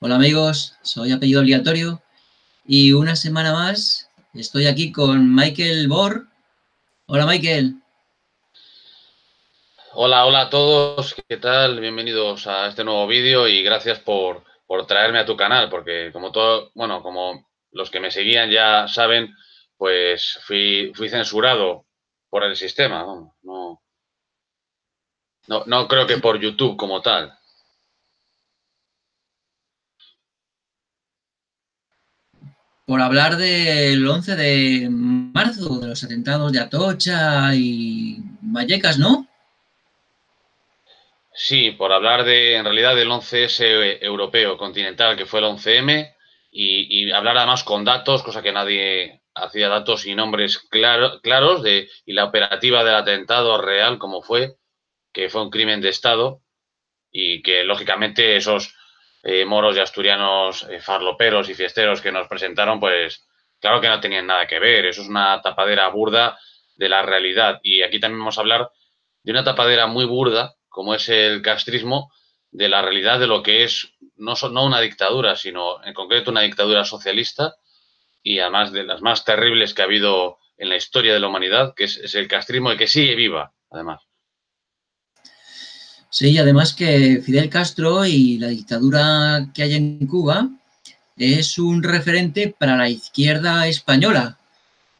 Hola amigos, soy apellido obligatorio y una semana más estoy aquí con Michael Bor. Hola Michael. Hola, hola a todos, ¿qué tal? Bienvenidos a este nuevo vídeo y gracias por traerme a tu canal, porque como todo, bueno, como los que me seguían ya saben, pues fui censurado por el sistema, vamos, no creo que por YouTube como tal. Por hablar del 11 de marzo, de los atentados de Atocha y Vallecas, ¿no? Sí, por hablar en realidad del 11S europeo continental, que fue el 11M, y hablar además con datos, cosa que nadie hacía datos y nombres claros y la operativa del atentado real, como fue, que fue un crimen de Estado y que lógicamente esos moros y asturianos farloperos y fiesteros que nos presentaron, pues claro que no tenían nada que ver, eso es una tapadera burda de la realidad. Y aquí también vamos a hablar de una tapadera muy burda, como es el castrismo, de la realidad de lo que es no una dictadura, sino en concreto una dictadura socialista y además de las más terribles que ha habido en la historia de la humanidad, que es el castrismo y que sigue viva, además. Sí, además que Fidel Castro y la dictadura que hay en Cuba es un referente para la izquierda española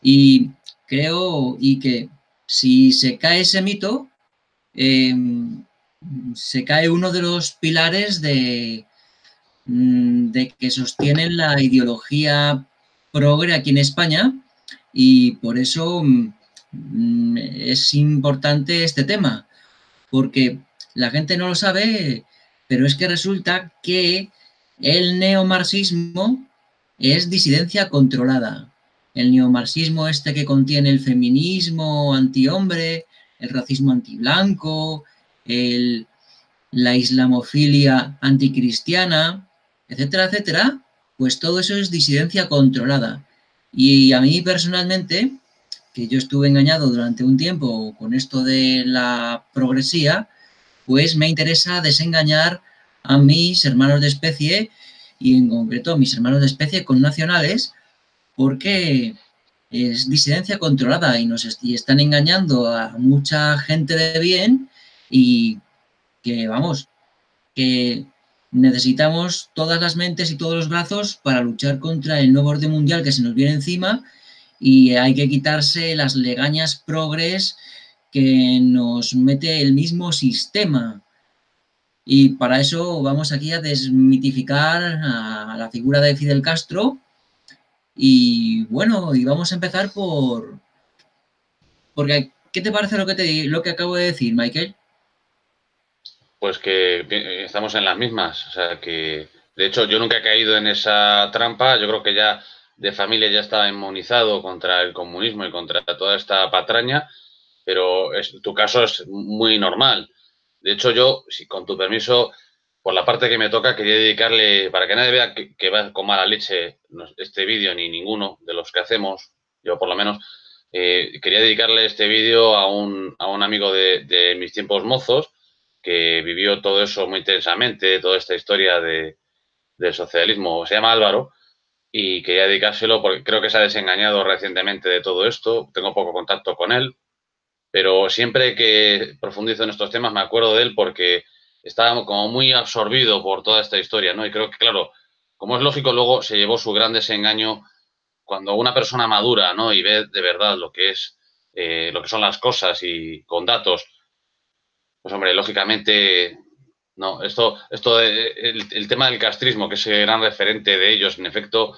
y creo y que si se cae ese mito, eh, se cae uno de los pilares de que sostienen la ideología progre aquí en España y por eso es importante este tema, porque la gente no lo sabe, pero es que resulta que el neomarxismo es disidencia controlada. El neomarxismo este que contiene el feminismo antihombre, el racismo antiblanco, la islamofilia anticristiana, etcétera, etcétera, pues todo eso es disidencia controlada. Y a mí personalmente, que yo estuve engañado durante un tiempo con esto de la progresía, pues me interesa desengañar a mis hermanos de especie y en concreto a mis hermanos de especie connacionales porque es disidencia controlada y están engañando a mucha gente de bien y que, vamos, que necesitamos todas las mentes y todos los brazos para luchar contra el nuevo orden mundial que se nos viene encima y hay que quitarse las legañas progres que nos mete el mismo sistema. Y para eso vamos aquí a desmitificar a la figura de Fidel Castro y bueno, y vamos a empezar porque ¿qué te parece lo que acabo de decir, Michael? Pues que estamos en las mismas. O sea que, de hecho, yo nunca he caído en esa trampa. Yo creo que ya de familia ya estaba inmunizado contra el comunismo y contra toda esta patraña, pero tu caso es muy normal. De hecho, yo, si con tu permiso, por la parte que me toca, quería dedicarle, para que nadie vea que va con mala leche este vídeo, ni ninguno de los que hacemos, yo por lo menos, quería dedicarle este vídeo a un amigo de mis tiempos mozos que vivió todo eso muy intensamente, toda esta historia del socialismo. Se llama Álvaro y quería dedicárselo porque creo que se ha desengañado recientemente de todo esto. Tengo poco contacto con él, pero siempre que profundizo en estos temas me acuerdo de él porque estaba como muy absorbido por toda esta historia, ¿no? Y creo que, claro, como es lógico, luego se llevó su gran desengaño cuando una persona madura, ¿no? Y ve de verdad lo que es, lo que son las cosas y con datos, pues hombre, lógicamente, no, el tema del castrismo, que es el gran referente de ellos, en efecto,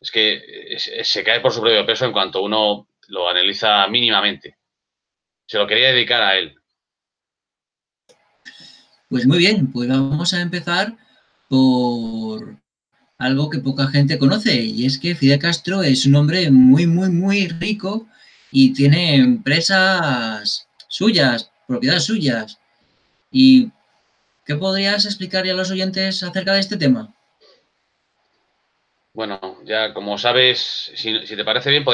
es que se cae por su propio peso en cuanto uno lo analiza mínimamente. Se lo quería dedicar a él. Pues muy bien, pues vamos a empezar por algo que poca gente conoce, y es que Fidel Castro es un hombre muy, muy, muy rico y tiene empresas suyas, propiedades suyas. ¿Y qué podrías explicarle a los oyentes acerca de este tema? Bueno, ya como sabes, si te parece bien,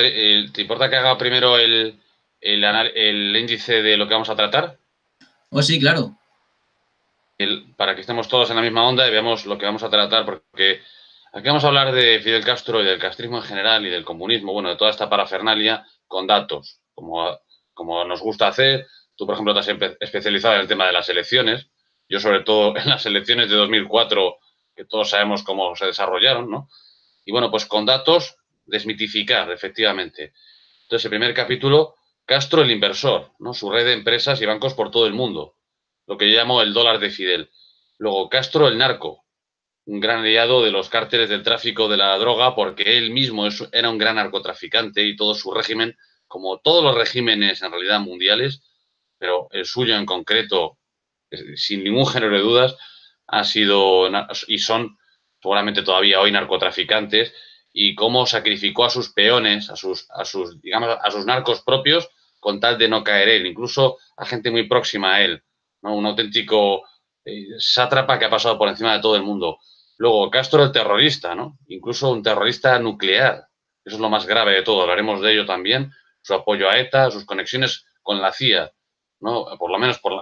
¿te importa que haga primero el índice de lo que vamos a tratar? Oh, sí, claro. para que estemos todos en la misma onda y veamos lo que vamos a tratar, porque aquí vamos a hablar de Fidel Castro y del castrismo en general y del comunismo, bueno, de toda esta parafernalia con datos, como nos gusta hacer. Tú, por ejemplo, te has especializado en el tema de las elecciones, yo sobre todo en las elecciones de 2004, que todos sabemos cómo se desarrollaron, ¿no? Y bueno, pues con datos, desmitificar, efectivamente. Entonces, el primer capítulo, Castro el inversor, ¿no? Su red de empresas y bancos por todo el mundo, lo que yo llamo el dólar de Fidel. Luego, Castro el narco, un gran aliado de los cárteles del tráfico de la droga, porque él mismo era un gran narcotraficante y todo su régimen, como todos los regímenes en realidad mundiales, pero el suyo en concreto, sin ningún género de dudas, ha sido y son seguramente todavía hoy narcotraficantes, y cómo sacrificó a sus peones, digamos, a sus narcos propios, con tal de no caer él, incluso a gente muy próxima a él, ¿no? Un auténtico sátrapa que ha pasado por encima de todo el mundo. Luego, Castro el terrorista, ¿no? Incluso un terrorista nuclear. Eso es lo más grave de todo. Hablaremos de ello también. Su apoyo a ETA, sus conexiones con la CIA, ¿no? Por lo menos por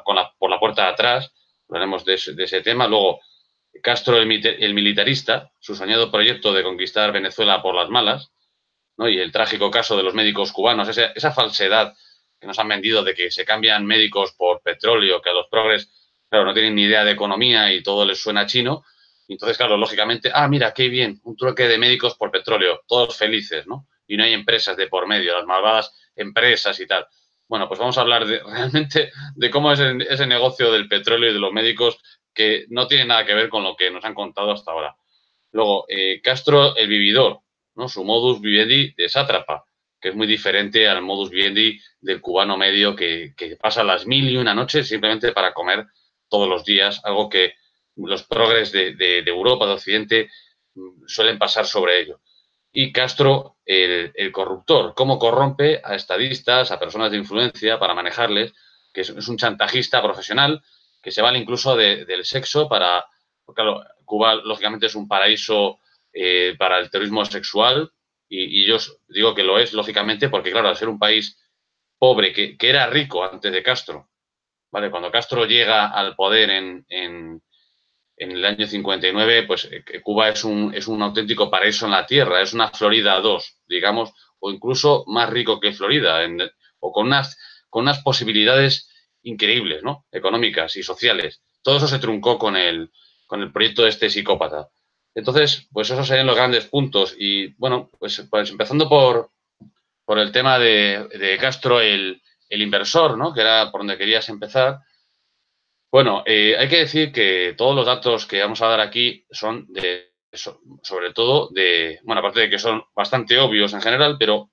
la puerta de atrás. Hablaremos de ese tema. Luego, Castro el militarista, su soñado proyecto de conquistar Venezuela por las malas, ¿no? Y el trágico caso de los médicos cubanos, esa falsedad que nos han vendido de que se cambian médicos por petróleo, que a los progres, claro, no tienen ni idea de economía y todo les suena chino. Y entonces, claro, lógicamente, mira, qué bien, un trueque de médicos por petróleo, todos felices, ¿no? Y no hay empresas de por medio, las malvadas empresas y tal. Bueno, pues vamos a hablar realmente de cómo es ese negocio del petróleo y de los médicos, que no tiene nada que ver con lo que nos han contado hasta ahora. Luego, Castro el vividor, ¿no? Su modus vivendi de sátrapa, que es muy diferente al modus vivendi del cubano medio que pasa las 1001 noches simplemente para comer todos los días, algo que los progres de Europa, de Occidente, suelen pasar sobre ello. Y Castro, el corruptor, cómo corrompe a estadistas, a personas de influencia para manejarles, que es un chantajista profesional que se vale incluso del sexo para, porque claro, Cuba lógicamente es un paraíso para el terrorismo sexual, y yo digo que lo es lógicamente porque claro, al ser un país pobre, que era rico antes de Castro, ¿vale? Cuando Castro llega al poder en el año 59, pues Cuba es un auténtico paraíso en la tierra, es una Florida 2, digamos, o incluso más rico que Florida, o con unas posibilidades increíbles, ¿no? Económicas y sociales. Todo eso se truncó con el proyecto de este psicópata. Entonces, pues esos serían los grandes puntos. Y bueno, pues empezando por el tema de Castro, el inversor, ¿no? Que era por donde querías empezar. Bueno, hay que decir que todos los datos que vamos a dar aquí son sobre todo bueno, aparte de que son bastante obvios en general, pero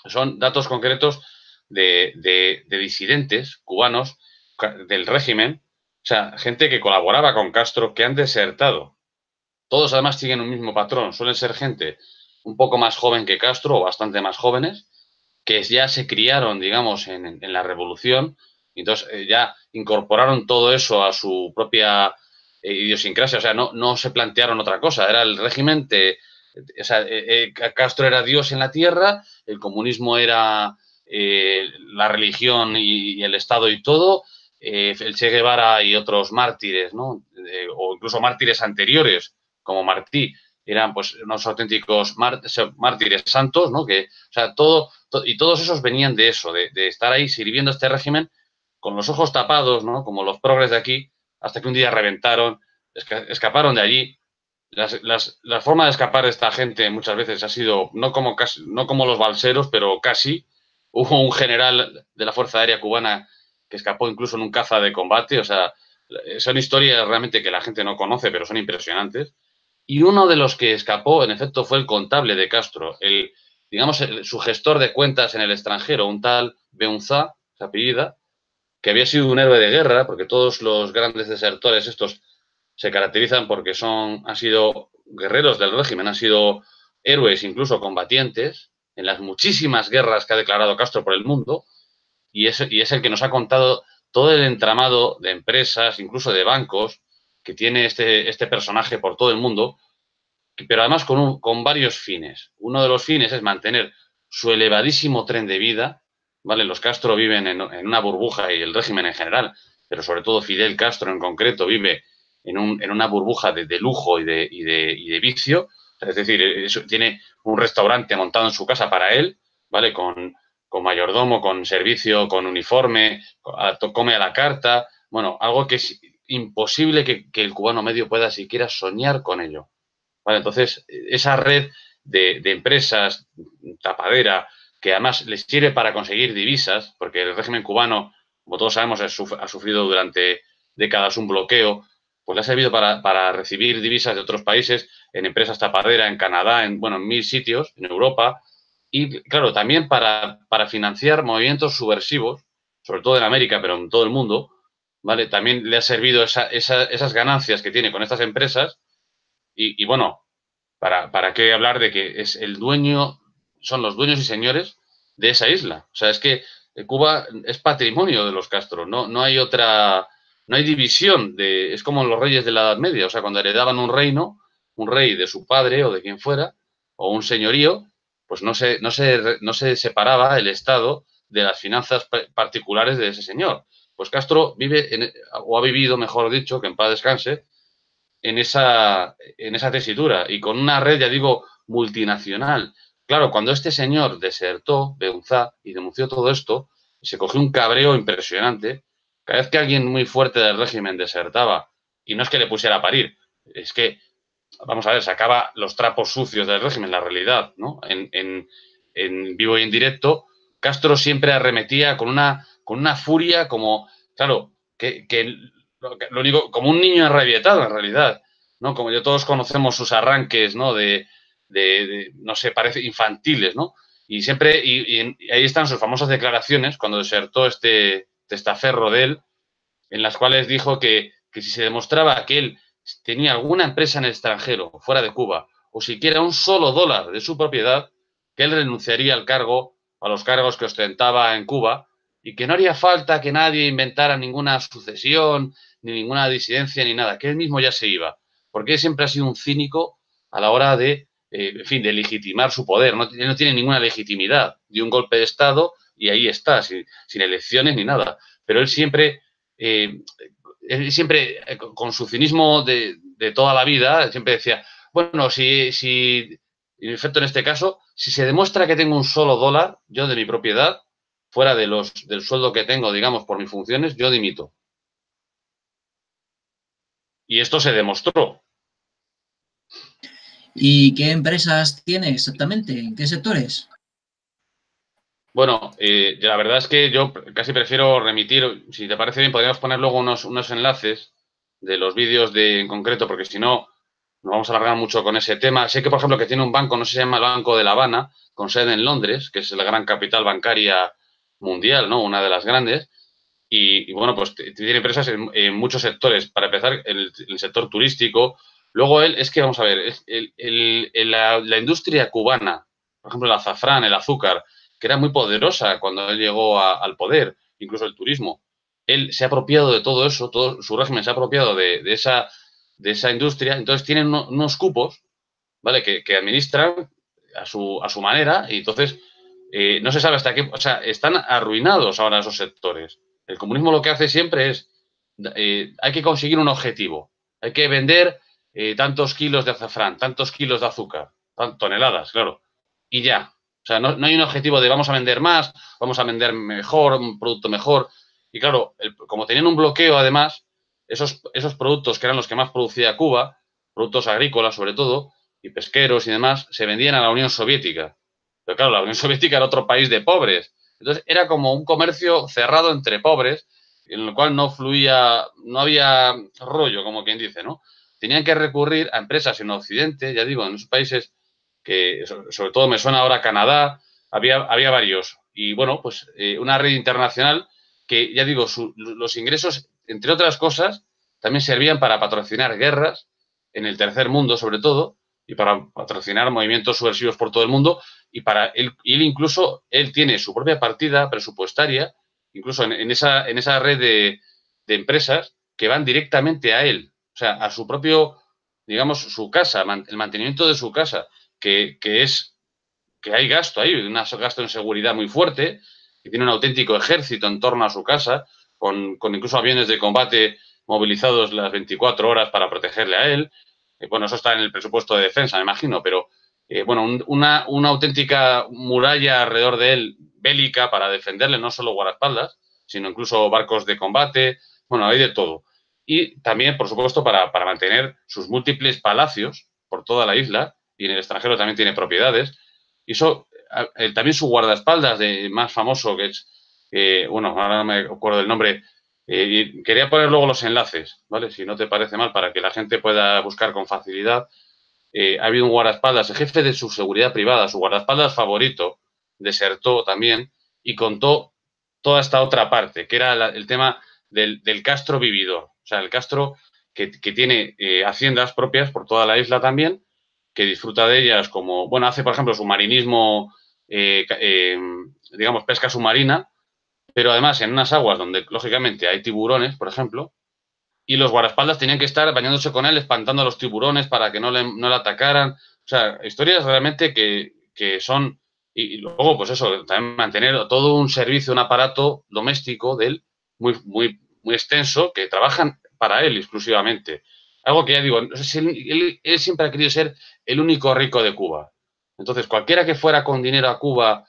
son datos concretos de disidentes cubanos del régimen, o sea, gente que colaboraba con Castro, que han desertado. Todos además siguen un mismo patrón, suelen ser gente un poco más joven que Castro, o bastante más jóvenes, que ya se criaron, digamos, en la revolución, y entonces ya incorporaron todo eso a su propia idiosincrasia, o sea, no se plantearon otra cosa, era el régimen, o sea, Castro era Dios en la tierra, el comunismo era la religión y el Estado y todo, el Che Guevara y otros mártires, ¿no? O incluso mártires anteriores, como Martí, eran pues unos auténticos mártires santos, ¿no? Que, o sea, y todos esos venían de eso, de estar ahí sirviendo a este régimen con los ojos tapados, ¿no? Como los progres de aquí, hasta que un día reventaron, escaparon de allí. La forma de escapar de esta gente muchas veces ha sido no como los balseros, pero casi. Hubo un general de la Fuerza Aérea Cubana que escapó incluso en un caza de combate. O sea, son historias realmente que la gente no conoce, pero son impresionantes. Y uno de los que escapó, en efecto, fue el contable de Castro, digamos, su gestor de cuentas en el extranjero, un tal Beunzá, se apellida, que había sido un héroe de guerra, porque todos los grandes desertores estos se caracterizan porque han sido guerreros del régimen, han sido héroes, incluso combatientes, en las muchísimas guerras que ha declarado Castro por el mundo, y es el que nos ha contado todo el entramado de empresas, incluso de bancos, que tiene este personaje por todo el mundo, pero además con varios fines. Uno de los fines es mantener su elevadísimo tren de vida, ¿vale? Los Castro viven en una burbuja, y el régimen en general pero sobre todo Fidel Castro en concreto, vive en una burbuja de lujo y de vicio. Es decir, tiene un restaurante montado en su casa para él, ¿vale? Con mayordomo, con servicio, con uniforme, come a la carta. Bueno, algo que es imposible que el cubano medio pueda siquiera soñar con ello. ¿Vale? Entonces, esa red de empresas tapadera, que además les sirve para conseguir divisas, porque el régimen cubano, como todos sabemos, ha sufrido durante décadas un bloqueo, pues le ha servido para recibir divisas de otros países en empresas tapadera, en Canadá, en 1000 sitios, en Europa, y claro, también para financiar movimientos subversivos, sobre todo en América, pero en todo el mundo, ¿vale? También le ha servido esas ganancias que tiene con estas empresas y bueno, ¿para qué hablar de que es el dueño, son los dueños y señores de esa isla? O sea, es que Cuba es patrimonio de los Castro, no hay otra, no hay división, es como los reyes de la Edad Media, o sea, cuando heredaban un reino, un rey de su padre o de quien fuera, o un señorío, pues no se separaba el Estado de las finanzas particulares de ese señor. Pues Castro vive, o ha vivido, mejor dicho, que en paz descanse, en esa tesitura y con una red, ya digo, multinacional. Claro, cuando este señor desertó, Beunzá, y denunció todo esto, se cogió un cabreo impresionante. Cada vez que alguien muy fuerte del régimen desertaba, y no es que le pusiera a parir, es que, vamos a ver, sacaba los trapos sucios del régimen, la realidad, ¿no? En vivo y en directo, Castro siempre arremetía con una furia como, claro, que lo único, como un niño enrabietado en realidad, ¿no? Como ya todos conocemos sus arranques, ¿no? No sé, parece infantiles, ¿no? Y siempre, y ahí están sus famosas declaraciones cuando desertó este testaferro de él, en las cuales dijo que si se demostraba que él tenía alguna empresa en el extranjero, fuera de Cuba, o siquiera un solo dólar de su propiedad, que él renunciaría al cargo, a los cargos que ostentaba en Cuba, y que no haría falta que nadie inventara ninguna sucesión, ni ninguna disidencia, ni nada, que él mismo ya se iba, porque él siempre ha sido un cínico a la hora en fin, de legitimar su poder. No tiene ninguna legitimidad. Dio un golpe de Estado y ahí está, sin elecciones ni nada. Pero eh, él siempre, con su cinismo de toda la vida, siempre decía, bueno, en efecto, en este caso, si se demuestra que tengo un solo dólar, yo de mi propiedad, fuera del sueldo que tengo, digamos, por mis funciones, yo dimito. Y esto se demostró. ¿Y qué empresas tiene exactamente? ¿En qué sectores? Bueno, la verdad es que yo casi prefiero remitir, si te parece bien, podríamos poner luego unos enlaces de los vídeos en concreto, porque si no, nos vamos a alargar mucho con ese tema. Sé que, por ejemplo, que tiene un banco, no sé si se llama el Banco de La Habana, con sede en Londres, que es la gran capital bancaria mundial, ¿no? Una de las grandes. Y bueno, pues tiene empresas en muchos sectores. Para empezar, el sector turístico. Luego es que, vamos a ver, la industria cubana, por ejemplo, el azafrán, el azúcar, que era muy poderosa cuando él llegó al poder, incluso el turismo. Él se ha apropiado de todo eso, todo su régimen se ha apropiado de esa industria, entonces tienen unos cupos, ¿vale? Que administran a su manera y entonces no se sabe hasta qué, o sea, están arruinados ahora esos sectores. El comunismo lo que hace siempre es, hay que conseguir un objetivo, hay que vender tantos kilos de azafrán, tantos kilos de azúcar, toneladas, claro, y ya. O sea, no hay un objetivo de vamos a vender más, vamos a vender mejor, un producto mejor. Y claro, como tenían un bloqueo, además, esos productos que eran los que más producía Cuba, productos agrícolas sobre todo, y pesqueros y demás, se vendían a la Unión Soviética. Pero claro, la Unión Soviética era otro país de pobres. Entonces era como un comercio cerrado entre pobres, en el cual no fluía, no había rollo, como quien dice, ¿no? Tenían que recurrir a empresas en Occidente, ya digo, en esos países que sobre todo me suena ahora Canadá, había varios. Y bueno, pues una red internacional que, ya digo, los ingresos, entre otras cosas, también servían para patrocinar guerras en el tercer mundo, sobre todo, y para patrocinar movimientos subversivos por todo el mundo. Y para él incluso, él tiene su propia partida presupuestaria, incluso en esa red de empresas que van directamente a él, o sea, a su propio, digamos, su casa, el mantenimiento de su casa, que hay gasto ahí, un gasto en seguridad muy fuerte, que tiene un auténtico ejército en torno a su casa, con incluso aviones de combate movilizados las 24 horas para protegerle a él. Bueno, eso está en el presupuesto de defensa, me imagino, pero bueno, una auténtica muralla alrededor de él, bélica, para defenderle, no solo guardaespaldas, sino incluso barcos de combate, bueno, hay de todo. Y también, por supuesto, para mantener sus múltiples palacios por toda la isla, y en el extranjero también tiene propiedades. Y eso, también su guardaespaldas más famoso, que es, bueno, ahora no me acuerdo del nombre, y quería poner luego los enlaces, ¿vale? Si no te parece mal, para que la gente pueda buscar con facilidad. Ha habido un guardaespaldas, el jefe de su seguridad privada, su guardaespaldas favorito, desertó también y contó toda esta otra parte, que era el tema del Castro vividor. O sea, el Castro que tiene haciendas propias por toda la isla también, que disfruta de ellas como, bueno, hace, por ejemplo, submarinismo, digamos, pesca submarina, pero además en unas aguas donde, lógicamente, hay tiburones, por ejemplo, y los guardaespaldas tenían que estar bañándose con él, espantando a los tiburones para que no le atacaran. O sea, historias realmente que son... Y luego, pues eso, también mantener todo un servicio, un aparato doméstico de él muy extenso, que trabajan para él exclusivamente. Algo que ya digo, no sé si él siempre ha querido ser el único rico de Cuba. Entonces, cualquiera que fuera con dinero a Cuba,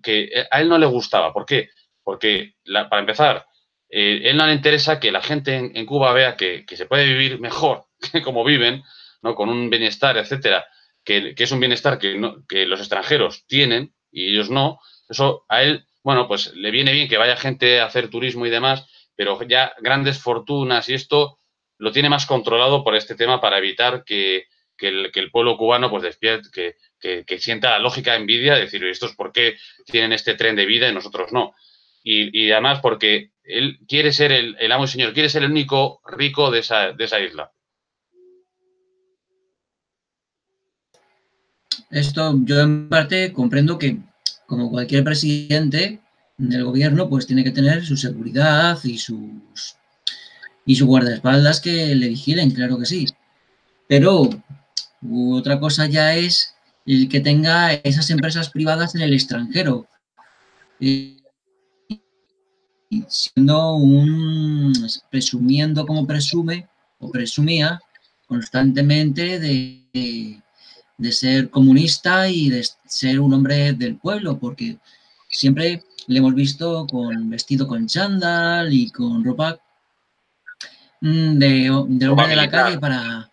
que a él no le gustaba. ¿Por qué? Porque, para empezar, él no le interesa que la gente en Cuba vea que se puede vivir mejor que como viven, ¿no? Con un bienestar, etcétera, que es un bienestar que los extranjeros tienen y ellos no. Eso a él, bueno, pues le viene bien que vaya gente a hacer turismo y demás, pero ya grandes fortunas y esto lo tiene más controlado por este tema para evitar que el pueblo cubano pues despierte, que sienta la lógica envidia de decir, ¿estos por qué tienen este tren de vida y nosotros no? Y además porque él quiere ser el amo y señor, quiere ser el único rico de esa isla. Esto yo en parte comprendo que, como cualquier presidente del gobierno, pues tiene que tener su seguridad y su guardaespaldas que le vigilen, claro que sí. Pero otra cosa ya es el que tenga esas empresas privadas en el extranjero. Siendo presumiendo como presume o presumía constantemente de ser comunista y de ser un hombre del pueblo, porque siempre le hemos visto vestido con chándal y con ropa de hombre de la calle para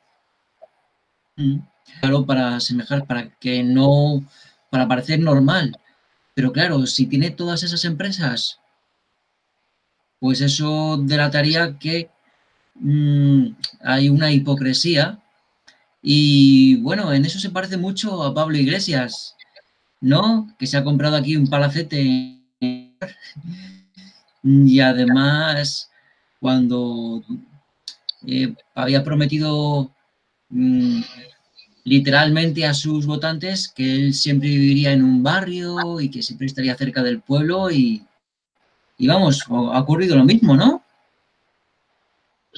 asemejar, para parecer normal. Pero claro, si tiene todas esas empresas, pues eso delataría que hay una hipocresía y bueno, en eso se parece mucho a Pablo Iglesias, ¿no? Que se ha comprado aquí un palacete y además cuando había prometido literalmente a sus votantes que él siempre viviría en un barrio y que siempre estaría cerca del pueblo y vamos, ha ocurrido lo mismo, ¿no?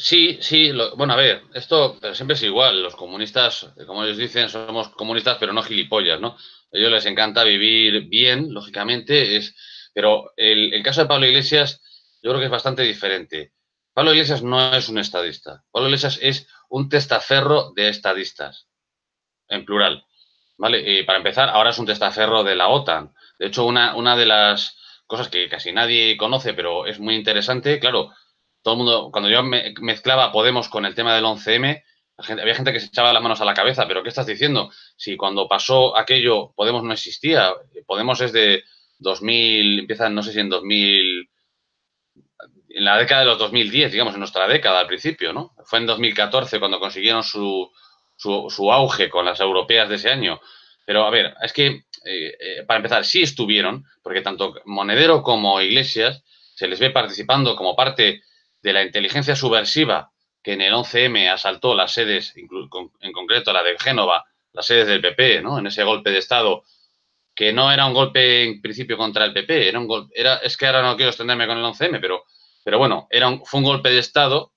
Sí, sí, bueno, a ver, esto siempre es igual. Los comunistas, como ellos dicen, somos comunistas, pero no gilipollas, ¿no? A ellos les encanta vivir bien, lógicamente, pero el caso de Pablo Iglesias, yo creo que es bastante diferente. Pablo Iglesias no es un estadista. Pablo Iglesias es un testaferro de estadistas, en plural, ¿vale? Y para empezar, ahora es un testaferro de la OTAN. De hecho, una de las cosas que casi nadie conoce, pero es muy interesante, claro, todo el mundo, cuando yo mezclaba Podemos con el tema del 11M, había gente que se echaba las manos a la cabeza, pero ¿qué estás diciendo? Si cuando pasó aquello Podemos no existía, Podemos es de 2000, empieza no sé si en 2000, en la década de los 2010, digamos, en nuestra década al principio, ¿no? Fue en 2014 cuando consiguieron su auge con las europeas de ese año. Pero a ver, es que para empezar, sí estuvieron, porque tanto Monedero como Iglesias se les ve participando como parte de la inteligencia subversiva que en el 11M asaltó las sedes, en concreto la de Génova, las sedes del PP, ¿no? En ese golpe de Estado, que no era un golpe en principio contra el PP, era un golpe, es que ahora no quiero extenderme con el 11M, pero bueno, fue un golpe de Estado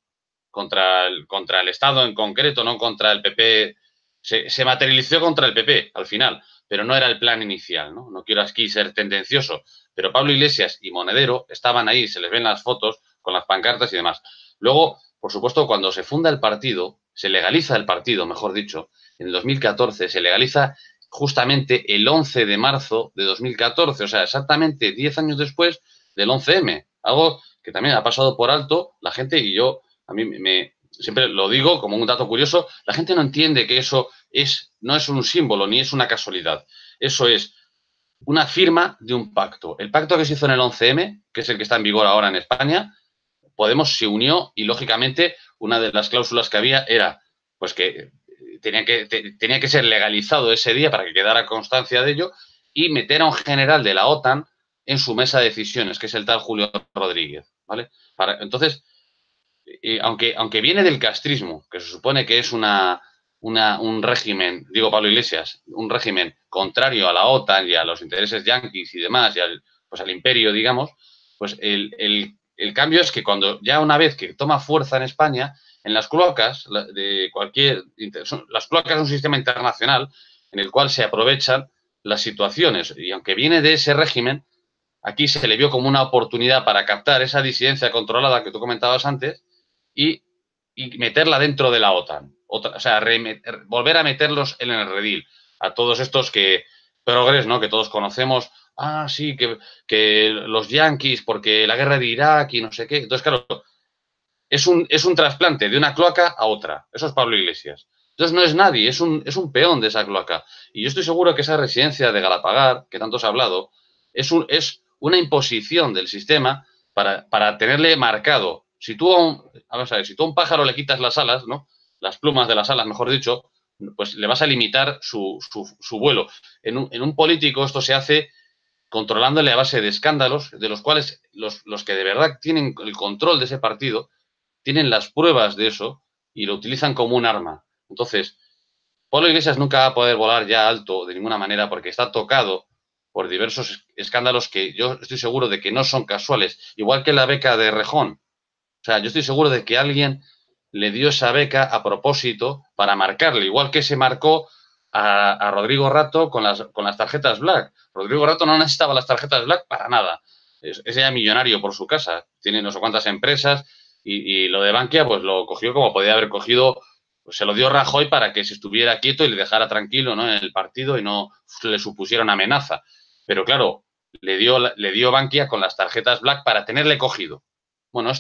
contra el Estado en concreto, no contra el PP. Se materializó contra el PP al final, pero no era el plan inicial, ¿no? No quiero aquí ser tendencioso, pero Pablo Iglesias y Monedero estaban ahí, se les ven las fotos, con las pancartas y demás. Luego, por supuesto, cuando se funda el partido, se legaliza el partido, mejor dicho, en el 2014, se legaliza justamente el 11 de marzo de 2014, o sea, exactamente 10 años después del 11M, algo que también ha pasado por alto la gente y yo, a mí siempre lo digo como un dato curioso, la gente no entiende que eso no es un símbolo ni es una casualidad, eso es una firma de un pacto. El pacto que se hizo en el 11M, que es el que está en vigor ahora en España, Podemos se unió y, lógicamente, una de las cláusulas que había era pues que tenía que ser legalizado ese día para que quedara constancia de ello y meter a un general de la OTAN en su mesa de decisiones, que es el tal Julio Rodríguez, ¿vale? Entonces, aunque viene del castrismo, que se supone que es un régimen, digo Pablo Iglesias, un régimen contrario a la OTAN y a los intereses yanquis y demás, y al imperio, digamos, pues el cambio es que cuando ya una vez que toma fuerza en España, en las cloacas las cloacas es un sistema internacional en el cual se aprovechan las situaciones y aunque viene de ese régimen, aquí se le vio como una oportunidad para captar esa disidencia controlada que tú comentabas antes y, y meterla dentro de la OTAN. O sea, volver a meterlos en el redil a todos estos progres, ¿no? Que todos conocemos. Ah, sí, que los yanquis, porque la guerra de Irak y no sé qué. Entonces, claro, es un trasplante de una cloaca a otra. Eso es Pablo Iglesias. Entonces no es nadie, es un peón de esa cloaca. Y yo estoy seguro que esa residencia de Galapagar, que tanto se ha hablado, es una imposición del sistema para tenerle marcado. Si tú vamos a ver, si tú a un pájaro le quitas las alas, ¿no? Las plumas de las alas, mejor dicho, pues le vas a limitar su vuelo. En un político esto se hace controlándole a base de escándalos, de los cuales los que de verdad tienen el control de ese partido tienen las pruebas de eso y lo utilizan como un arma. Entonces, Pablo Iglesias nunca va a poder volar ya alto de ninguna manera porque está tocado por diversos escándalos que yo estoy seguro de que no son casuales. Igual que la beca de Rejón. O sea, yo estoy seguro de que alguien le dio esa beca a propósito para marcarle, igual que se marcó a Rodrigo Rato con las tarjetas Black. Rodrigo Rato no necesitaba las tarjetas Black para nada. Es ya millonario por su casa, tiene no sé cuántas empresas y lo de Bankia pues lo cogió como podía haber cogido, pues se lo dio Rajoy para que se estuviera quieto y le dejara tranquilo, ¿no? En el partido y no le supusiera una amenaza. Pero claro, le dio Bankia con las tarjetas Black para tenerle cogido. Bueno,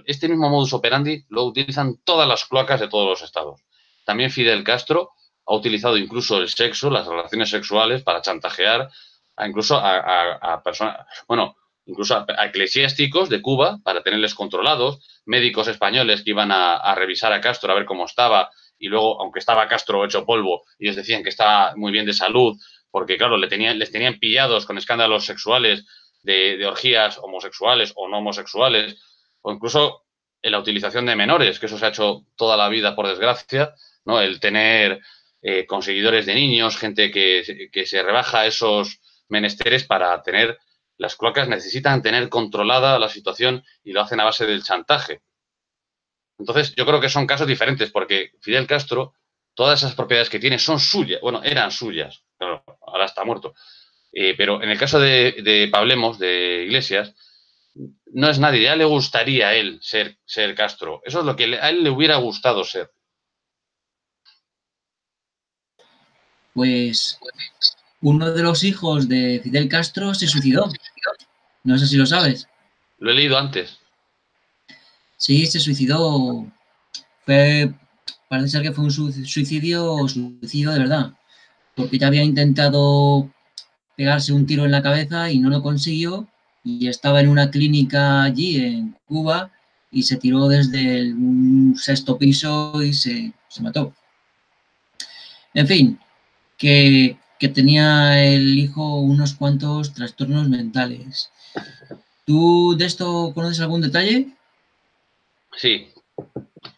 este mismo modus operandi lo utilizan todas las cloacas de todos los estados. También Fidel Castro ha utilizado incluso el sexo, las relaciones sexuales, para chantajear incluso a personas, bueno, incluso a eclesiásticos de Cuba para tenerles controlados, médicos españoles que iban a revisar a Castro a ver cómo estaba y luego, aunque estaba Castro hecho polvo, ellos decían que estaba muy bien de salud, porque claro, les tenían pillados con escándalos sexuales de orgías homosexuales o no homosexuales, o incluso en la utilización de menores, que eso se ha hecho toda la vida, por desgracia, ¿no? El tener conseguidores de niños, gente que se rebaja esos menesteres para tener. Las cloacas necesitan tener controlada la situación y lo hacen a base del chantaje. Entonces, yo creo que son casos diferentes, porque Fidel Castro, todas esas propiedades que tiene son suyas, bueno, eran suyas, claro, ahora está muerto. Pero en el caso de Pablemos, de Iglesias, no es nadie, ya le gustaría a él ser Castro. Eso es lo que a él le hubiera gustado ser. Pues uno de los hijos de Fidel Castro se suicidó. No sé si lo sabes. Lo he leído antes. Sí, se suicidó. Parece ser que fue un suicidio de verdad. Porque ya había intentado pegarse un tiro en la cabeza y no lo consiguió. Y estaba en una clínica allí en Cuba y se tiró desde un sexto piso y se mató. En fin, que tenía el hijo unos cuantos trastornos mentales. ¿Tú de esto conoces algún detalle? Sí,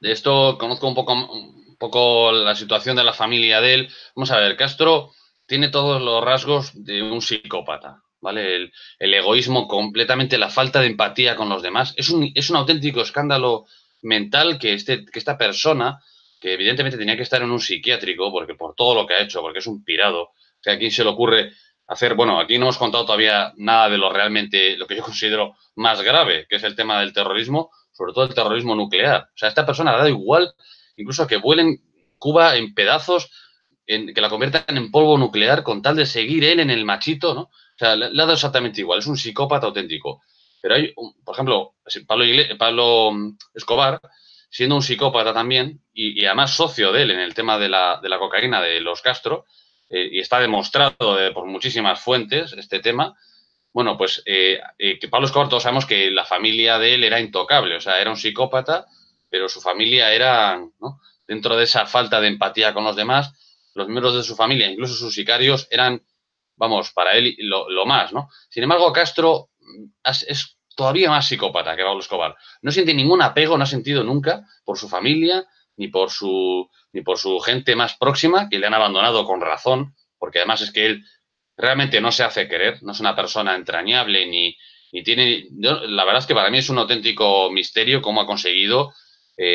de esto conozco un poco la situación de la familia de él. Vamos a ver, Castro tiene todos los rasgos de un psicópata, ¿vale? El egoísmo completamente, la falta de empatía con los demás. Es un auténtico escándalo mental que esta persona, que evidentemente tenía que estar en un psiquiátrico, porque por todo lo que ha hecho, porque es un pirado, que a quién se le ocurre hacer, bueno, aquí no hemos contado todavía nada de lo realmente, lo que yo considero más grave, que es el tema del terrorismo, sobre todo el terrorismo nuclear. O sea, a esta persona le ha dado igual incluso que vuelen Cuba en pedazos, que la conviertan en polvo nuclear con tal de seguir él en el machito, ¿no? O sea, le ha dado exactamente igual, es un psicópata auténtico. Pero hay, por ejemplo, Pablo Escobar, siendo un psicópata también, y además socio de él en el tema de la cocaína de los Castro, y está demostrado por muchísimas fuentes este tema, bueno, pues que Pablo Escobar todos sabemos que la familia de él era intocable, o sea, era un psicópata, pero su familia era, ¿no? Dentro de esa falta de empatía con los demás, los miembros de su familia, incluso sus sicarios, eran, vamos, para él lo más, ¿no? Sin embargo, Castro es todavía más psicópata que Pablo Escobar. No siente ningún apego, no ha sentido nunca por su familia, ni por su gente más próxima, que le han abandonado con razón, porque además es que él realmente no se hace querer, no es una persona entrañable ni tiene... La verdad es que para mí es un auténtico misterio cómo ha conseguido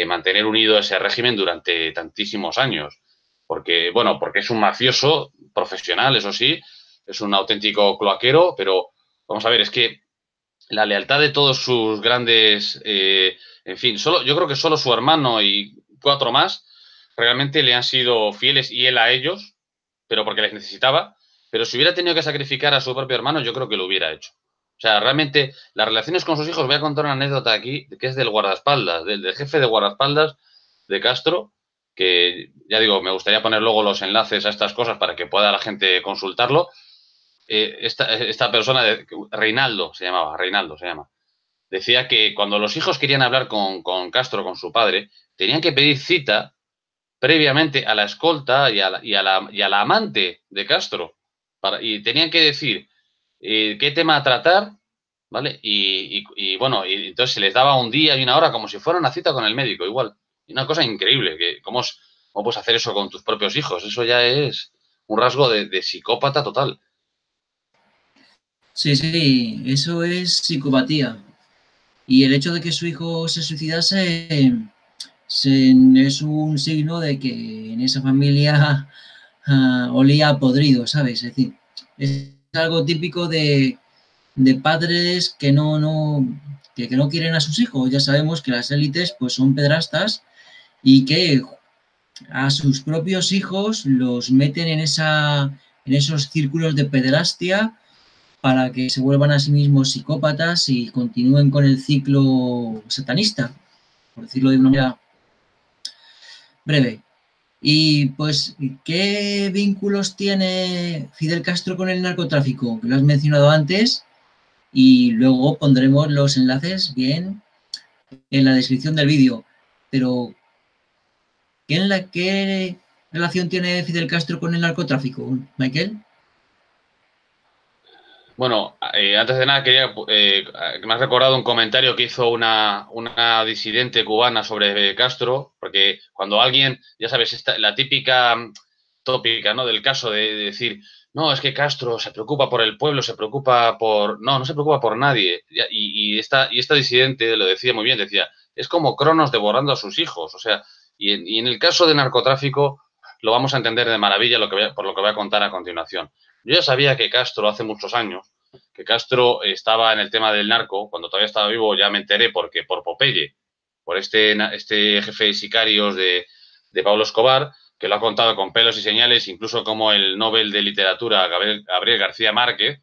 mantener unido ese régimen durante tantísimos años. Porque, bueno, porque es un mafioso profesional, eso sí, es un auténtico cloaquero, pero vamos a ver, es que la lealtad de todos sus grandes, en fin, yo creo que solo su hermano y 4 más realmente le han sido fieles y él a ellos, pero porque les necesitaba. Pero si hubiera tenido que sacrificar a su propio hermano, yo creo que lo hubiera hecho. O sea, realmente las relaciones con sus hijos, voy a contar una anécdota aquí, que es del guardaespaldas, del jefe de guardaespaldas de Castro, que ya digo, me gustaría poner luego los enlaces a estas cosas para que pueda la gente consultarlo. Esta persona, Reinaldo se llama, decía que cuando los hijos querían hablar con Castro, con su padre, tenían que pedir cita previamente a la escolta y a la amante de Castro. Y tenían que decir qué tema tratar, ¿vale? Bueno, y entonces se les daba un día y una hora como si fuera una cita con el médico, igual. Y una cosa increíble, que cómo puedes hacer eso con tus propios hijos. Eso ya es un rasgo de psicópata total. Sí, sí, eso es psicopatía. Y el hecho de que su hijo se suicidase es un signo de que en esa familia olía a podrido, ¿sabes? Es decir, es algo típico de padres que no quieren a sus hijos. Ya sabemos que las élites pues son pedrastas y que a sus propios hijos los meten en esos círculos de pederastia para que se vuelvan a sí mismos psicópatas y continúen con el ciclo satanista, por decirlo de una manera breve. Y pues, ¿qué vínculos tiene Fidel Castro con el narcotráfico? Que lo has mencionado antes y luego pondremos los enlaces bien en la descripción del vídeo. Pero, ¿qué relación tiene Fidel Castro con el narcotráfico, Michael? Bueno, antes de nada quería, me has recordado un comentario que hizo una disidente cubana sobre Castro, porque cuando alguien, ya sabes, la típica tópica, ¿no? Del caso de decir, no, es que Castro se preocupa por el pueblo, se preocupa por... No, no se preocupa por nadie. Y esta disidente lo decía muy bien, decía, es como Cronos devorando a sus hijos. O sea, y en el caso de narcotráfico lo vamos a entender de maravilla por lo que voy a contar a continuación. Yo ya sabía que Castro hace muchos años, que Castro estaba en el tema del narco, cuando todavía estaba vivo ya me enteré porque por Popeye, por este jefe de sicarios de Pablo Escobar, que lo ha contado con pelos y señales, incluso como el Nobel de Literatura Gabriel García Márquez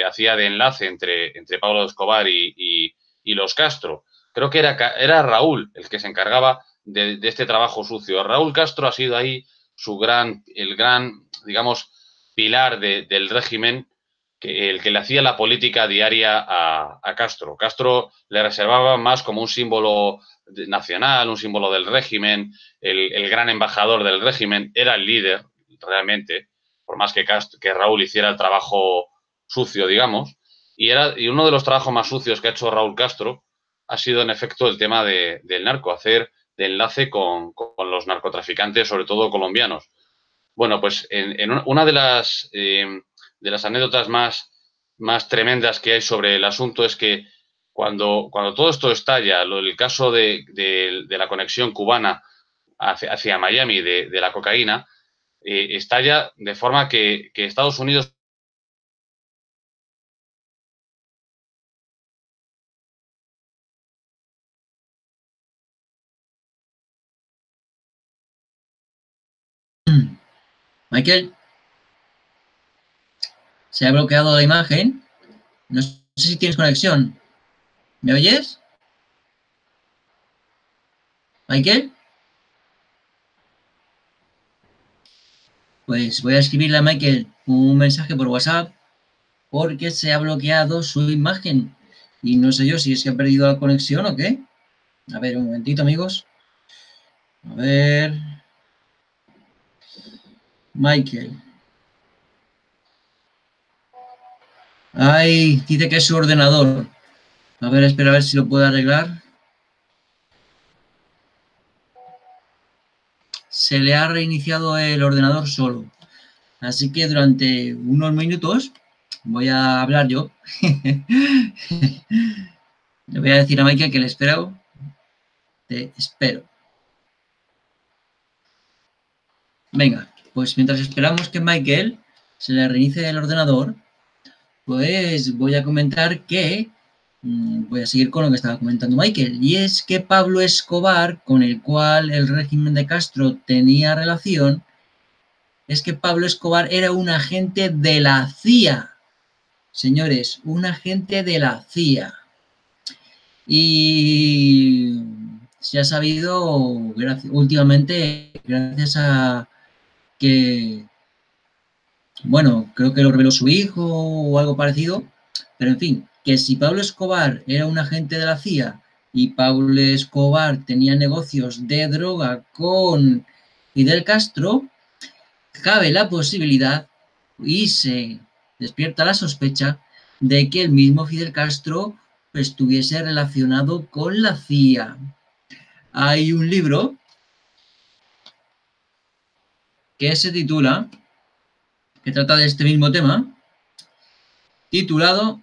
hacía de enlace entre Pablo Escobar y los Castro. Creo que era Raúl el que se encargaba de este trabajo sucio. Raúl Castro ha sido ahí el gran, digamos, pilar del régimen, el que le hacía la política diaria a Castro. Castro le reservaba más como un símbolo nacional, un símbolo del régimen, el gran embajador del régimen, era el líder realmente, por más que Raúl hiciera el trabajo sucio, digamos, y uno de los trabajos más sucios que ha hecho Raúl Castro ha sido en efecto el tema del narco, hacer de enlace con los narcotraficantes, sobre todo colombianos. Bueno, pues en una de las anécdotas más tremendas que hay sobre el asunto es que cuando todo esto estalla, el caso de la conexión cubana hacia Miami de la cocaína, estalla de forma que Estados Unidos Michael, se ha bloqueado la imagen. No sé si tienes conexión. ¿Me oyes? Michael. Pues voy a escribirle a Michael un mensaje por WhatsApp porque se ha bloqueado su imagen. Y no sé yo si es que ha perdido la conexión o qué. A ver, un momentito, amigos. A ver. Michael. Ay, dice que es su ordenador. A ver, espera a ver si lo puedo arreglar. Se le ha reiniciado el ordenador solo. Así que durante unos minutos voy a hablar yo. Le voy a decir a Michael que le espero. Te espero. Venga, pues mientras esperamos que Michael se le reinicie el ordenador, pues voy a comentar que voy a seguir con lo que estaba comentando Michael. Y es que Pablo Escobar, con el cual el régimen de Castro tenía relación, es que Pablo Escobar era un agente de la CIA. Señores, un agente de la CIA. Y se ha sabido últimamente, gracias a que, bueno, creo que lo reveló su hijo o algo parecido, pero en fin, que si Pablo Escobar era un agente de la CIA y Pablo Escobar tenía negocios de droga con Fidel Castro, cabe la posibilidad y se despierta la sospecha de que el mismo Fidel Castro estuviese relacionado con la CIA. Hay un libro que se titula, que trata de este mismo tema, titulado,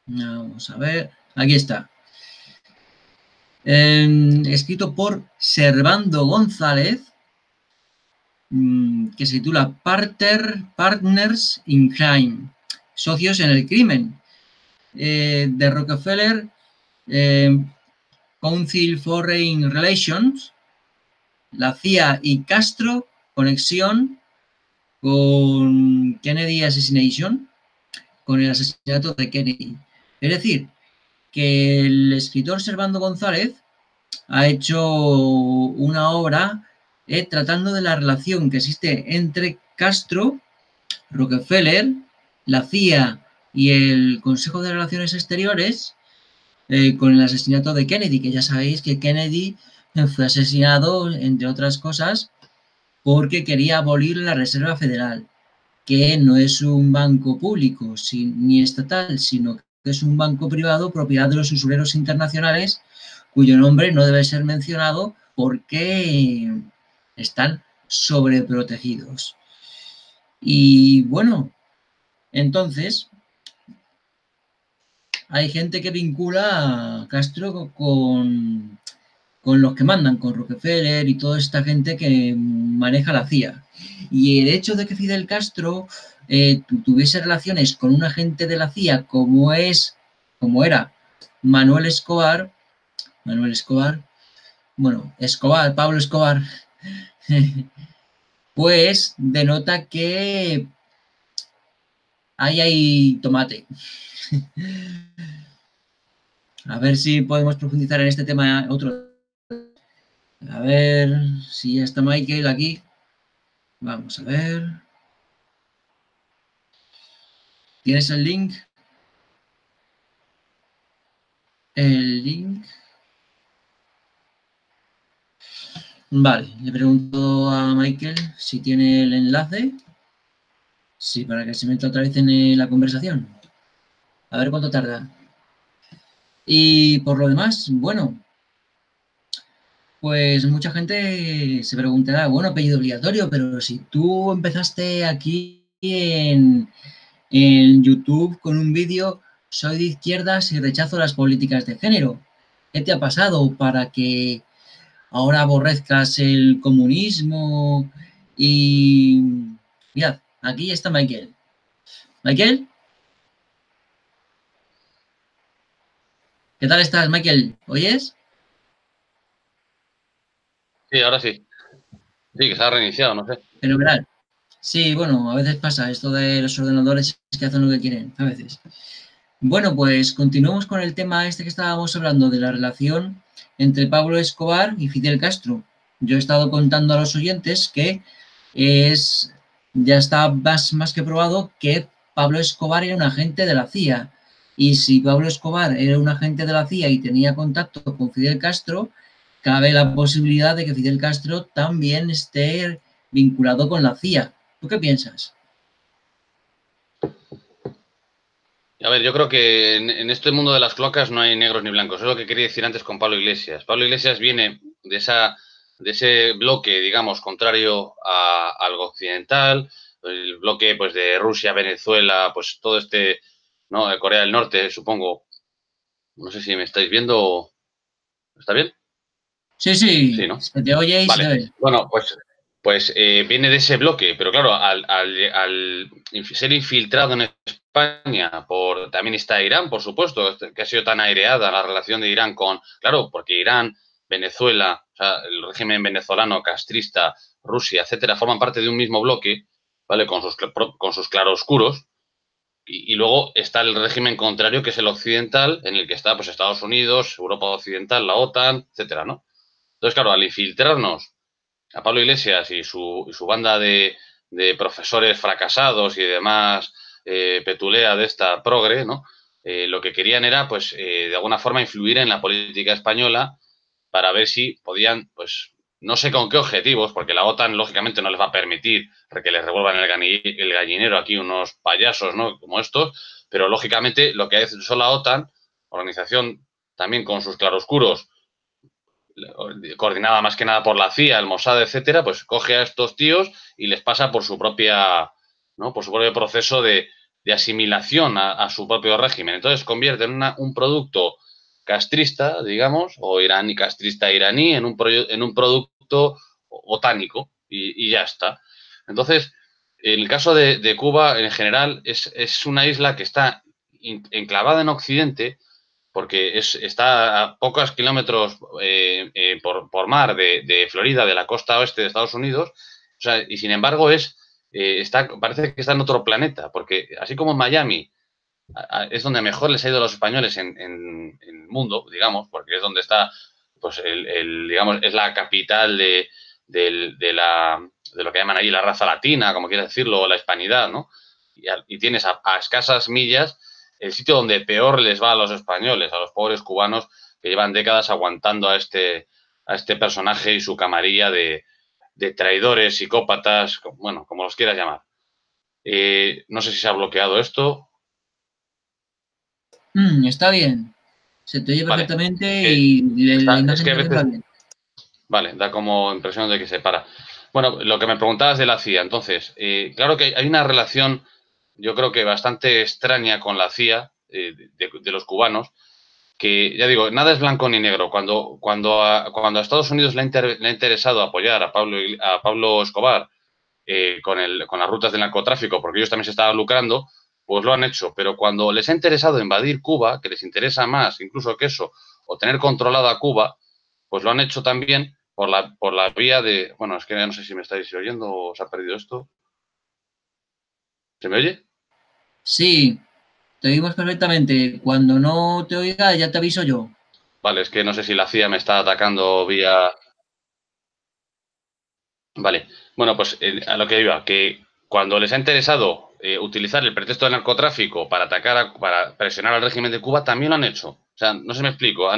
vamos a ver, aquí está, escrito por Servando González, que se titula Partners in Crime, Socios en el Crimen, de Rockefeller Council Foreign Relations, la CIA y Castro, conexión con Kennedy Assassination, con el asesinato de Kennedy. Es decir, que el escritor Servando González ha hecho una obra tratando de la relación que existe entre Castro, Rockefeller, la CIA y el Consejo de Relaciones Exteriores con el asesinato de Kennedy, que ya sabéis que Kennedy fue asesinado, entre otras cosas, porque quería abolir la Reserva Federal, que no es un banco público ni estatal, sino que es un banco privado propiedad de los usureros internacionales, cuyo nombre no debe ser mencionado porque están sobreprotegidos. Y bueno, entonces hay gente que vincula a Castro con los que mandan, con Rockefeller y toda esta gente que maneja la CIA. Y el hecho de que Fidel Castro tuviese relaciones con un agente de la CIA como era Manuel Escobar, bueno, Escobar, Pablo Escobar, pues denota que ahí hay tomate. A ver si podemos profundizar en este tema otro. A ver si ya está Michael aquí. Vamos a ver. ¿Tienes el link? El link. Vale, le pregunto a Michael si tiene el enlace. Sí, para que se meta otra vez en la conversación. A ver cuánto tarda. Y por lo demás, bueno, pues mucha gente se preguntará, bueno, apellido obligatorio, pero si tú empezaste aquí en YouTube con un vídeo, soy de izquierdas y rechazo las políticas de género. ¿Qué te ha pasado para que ahora aborrezcas el comunismo? Y mirad, aquí está Michael. Michael, ¿qué tal estás, Michael? ¿Oyes? Sí, ahora sí. Sí, que se ha reiniciado, no sé. Fenomenal. Sí, bueno, a veces pasa esto de los ordenadores que hacen lo que quieren, a veces. Bueno, pues continuamos con el tema este que estábamos hablando de la relación entre Pablo Escobar y Fidel Castro. Yo he estado contando a los oyentes que es, ya está más que probado que Pablo Escobar era un agente de la CIA. Y si Pablo Escobar era un agente de la CIA y tenía contacto con Fidel Castro, cabe la posibilidad de que Fidel Castro también esté vinculado con la CIA. ¿Tú qué piensas? A ver, yo creo que en este mundo de las cloacas no hay negros ni blancos. Es lo que quería decir antes con Pablo Iglesias. Pablo Iglesias viene de ese bloque, digamos, contrario al occidental, el bloque pues de Rusia, Venezuela, pues todo este, ¿no? De Corea del Norte, supongo. No sé si me estáis viendo. ¿Está bien? Sí, Sí, sí, ¿no? se te oye y se te Vale. ve. Bueno, pues viene de ese bloque, pero claro, al ser infiltrado en España, también está Irán, por supuesto, que ha sido tan aireada la relación de Irán con, claro, porque Irán, Venezuela, o sea, el régimen venezolano, castrista, Rusia, etcétera, forman parte de un mismo bloque, ¿vale? Con sus claroscuros. Y luego está el régimen contrario, que es el occidental, en el que está pues Estados Unidos, Europa Occidental, la OTAN, etcétera, ¿no? Entonces, claro, al infiltrarnos a Pablo Iglesias y su banda de profesores fracasados y demás petulea de esta progre, ¿no? Lo que querían era, pues, de alguna forma influir en la política española para ver si podían, pues, no sé con qué objetivos, porque la OTAN, lógicamente, no les va a permitir que les revuelvan el gallinero aquí unos payasos, ¿no? Como estos, pero, lógicamente, lo que ha hecho la OTAN, organización también con sus claroscuros, coordinada más que nada por la CIA, el Mossad, etcétera, pues coge a estos tíos y les pasa por su propia, ¿no? Por su propio proceso de asimilación a su propio régimen. Entonces convierte en un producto castrista, digamos, o iraní, castrista iraní, en un producto otánico y ya está. Entonces, en el caso de Cuba, en general, es una isla que está enclavada en Occidente, porque está a pocos kilómetros por mar de Florida, de la costa oeste de Estados Unidos, o sea, y sin embargo parece que está en otro planeta, porque así como en Miami es donde mejor les ha ido a los españoles en el mundo, digamos, porque es donde está, pues, digamos, es la capital de lo que llaman ahí la raza latina, como quieras decirlo, o la hispanidad, ¿no? Y tienes a escasas millas el sitio donde peor les va a los españoles, a los pobres cubanos que llevan décadas aguantando a este personaje y su camarilla de traidores, psicópatas, bueno, como los quieras llamar. No sé si se ha bloqueado esto. Está bien. Se te oye Vale, perfectamente y la es que imagen a también va veces, bien. vale, da como impresión de que se para. Bueno, lo que me preguntabas de la CIA, entonces, claro que hay una relación, yo creo que bastante extraña con la CIA de los cubanos, que ya digo, nada es blanco ni negro. Cuando a Estados Unidos le ha interesado apoyar a Pablo Escobar con las rutas del narcotráfico, porque ellos también se estaban lucrando, pues lo han hecho. Pero cuando les ha interesado invadir Cuba, que les interesa más incluso que eso, o tener controlada Cuba, pues lo han hecho también por la vía de... Bueno, es que no sé si me estáis oyendo o se ha perdido esto. ¿Se me oye? Sí, te oímos perfectamente. Cuando no te oiga, ya te aviso yo. Vale, es que no sé si la CIA me está atacando vía... Vale, bueno, pues a lo que iba, que cuando les ha interesado utilizar el pretexto del narcotráfico para para presionar al régimen de Cuba, también lo han hecho. O sea, no se me explico.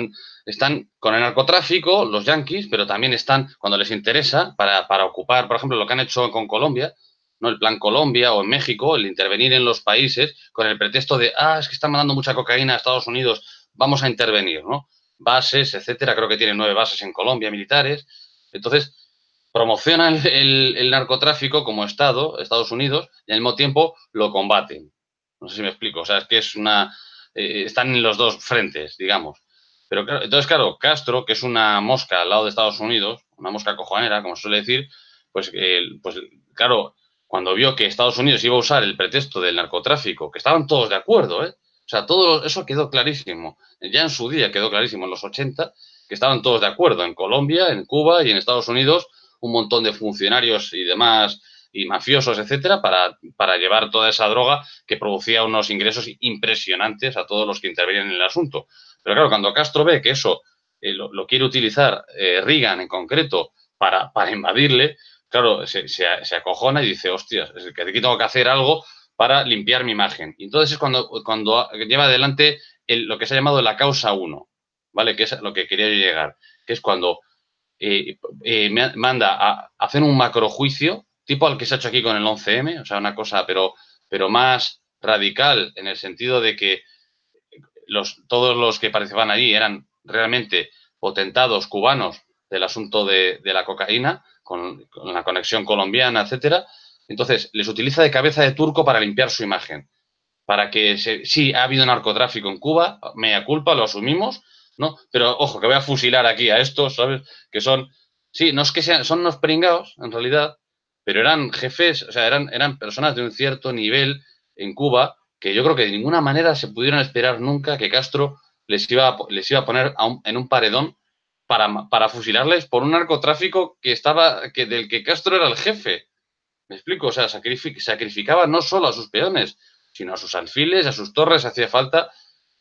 Están con el narcotráfico, los yanquis, pero también están, cuando les interesa, para ocupar, por ejemplo, lo que han hecho con Colombia, ¿no? El Plan Colombia o en México, el intervenir en los países con el pretexto de, es que están mandando mucha cocaína a Estados Unidos, vamos a intervenir, ¿no? Bases, etcétera. Creo que tienen 9 bases en Colombia militares. Entonces, promocionan el narcotráfico como Estado, Estados Unidos, y al mismo tiempo lo combaten. No sé si me explico. O sea, es que están en los dos frentes, digamos. Pero claro, entonces, claro, Castro, que es una mosca al lado de Estados Unidos, una mosca cojonera, como se suele decir, pues claro, cuando vio que Estados Unidos iba a usar el pretexto del narcotráfico, que estaban todos de acuerdo, ¿eh? O sea, todo eso quedó clarísimo. Ya en su día quedó clarísimo, en los 80, que estaban todos de acuerdo, en Colombia, en Cuba y en Estados Unidos, un montón de funcionarios y demás, y mafiosos, etcétera, para llevar toda esa droga que producía unos ingresos impresionantes a todos los que intervenían en el asunto. Pero claro, cuando Castro ve que eso lo quiere utilizar Reagan en concreto para invadirle, claro, se acojona y dice, hostias, es que aquí tengo que hacer algo para limpiar mi imagen. Y entonces es cuando lleva adelante lo que se ha llamado la causa 1, ¿vale? Que es lo que quería yo llegar, que es cuando manda a hacer un macrojuicio, tipo al que se ha hecho aquí con el 11M, o sea, una cosa, pero más radical, en el sentido de que todos los que participaban allí eran realmente potentados cubanos del asunto de la cocaína, con la conexión colombiana, etcétera. Entonces, les utiliza de cabeza de turco para limpiar su imagen. Para que sí, ha habido narcotráfico en Cuba, mea culpa, lo asumimos, ¿no? Pero ojo, que voy a fusilar aquí a estos, ¿sabes? Que son, sí, no es que sean, son unos pringados, en realidad, pero eran jefes, o sea, eran personas de un cierto nivel en Cuba que yo creo que de ninguna manera se pudieron esperar nunca que Castro les iba a poner en un paredón para fusilarles por un narcotráfico del que Castro era el jefe. ¿Me explico? O sea, sacrificaba no solo a sus peones, sino a sus alfiles, a sus torres, hacía falta.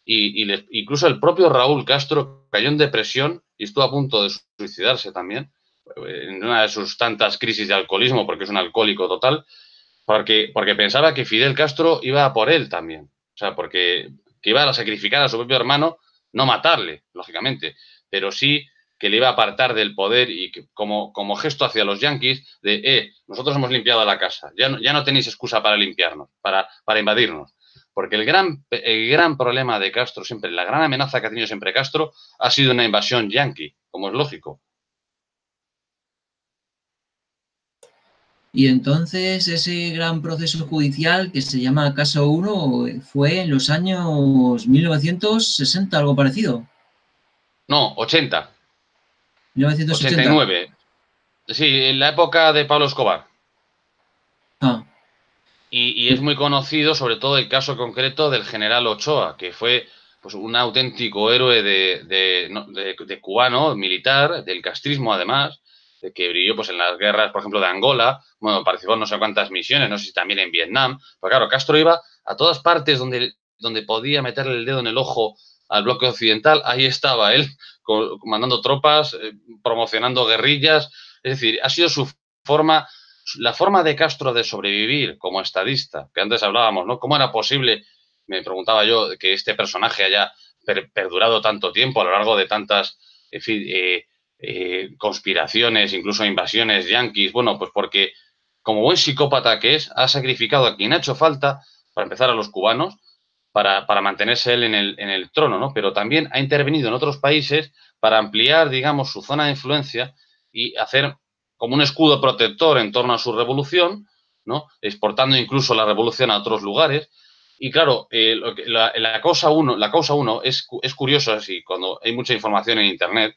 Incluso el propio Raúl Castro cayó en depresión y estuvo a punto de suicidarse también, en una de sus tantas crisis de alcoholismo, porque es un alcohólico total, porque pensaba que Fidel Castro iba a por él también. O sea, que iba a sacrificar a su propio hermano, no matarle, lógicamente, pero sí que le iba a apartar del poder y que, como gesto hacia los yanquis de, nosotros hemos limpiado la casa, ya no tenéis excusa para limpiarnos, para invadirnos. Porque el gran problema de Castro siempre, la gran amenaza que ha tenido siempre Castro, ha sido una invasión yanqui, como es lógico. Y entonces ese gran proceso judicial que se llama Caso 1 fue en los años 1960, algo parecido. No, 80. 1980. 89. Sí, en la época de Pablo Escobar. Ah, Y es muy conocido, sobre todo, el caso concreto del general Ochoa, que fue pues, un auténtico héroe de cubano, militar, del castrismo además, de que brilló pues, en las guerras, por ejemplo, de Angola, bueno, participó en no sé cuántas misiones, no sé si también en Vietnam. Pero claro, Castro iba a todas partes donde podía meterle el dedo en el ojo al bloque occidental, ahí estaba él, mandando tropas, promocionando guerrillas. Es decir, ha sido la forma de Castro de sobrevivir como estadista, que antes hablábamos, ¿no? ¿Cómo era posible, me preguntaba yo, que este personaje haya perdurado tanto tiempo a lo largo de tantas, en fin, conspiraciones, incluso invasiones yanquis? Bueno, pues porque como buen psicópata que es, ha sacrificado a quien ha hecho falta, para empezar a los cubanos, para mantenerse él en el trono, ¿no? Pero también ha intervenido en otros países para ampliar, digamos, su zona de influencia y hacer como un escudo protector en torno a su revolución, ¿no? Exportando incluso la revolución a otros lugares. Y claro, la causa 1 es curioso así, cuando hay mucha información en Internet,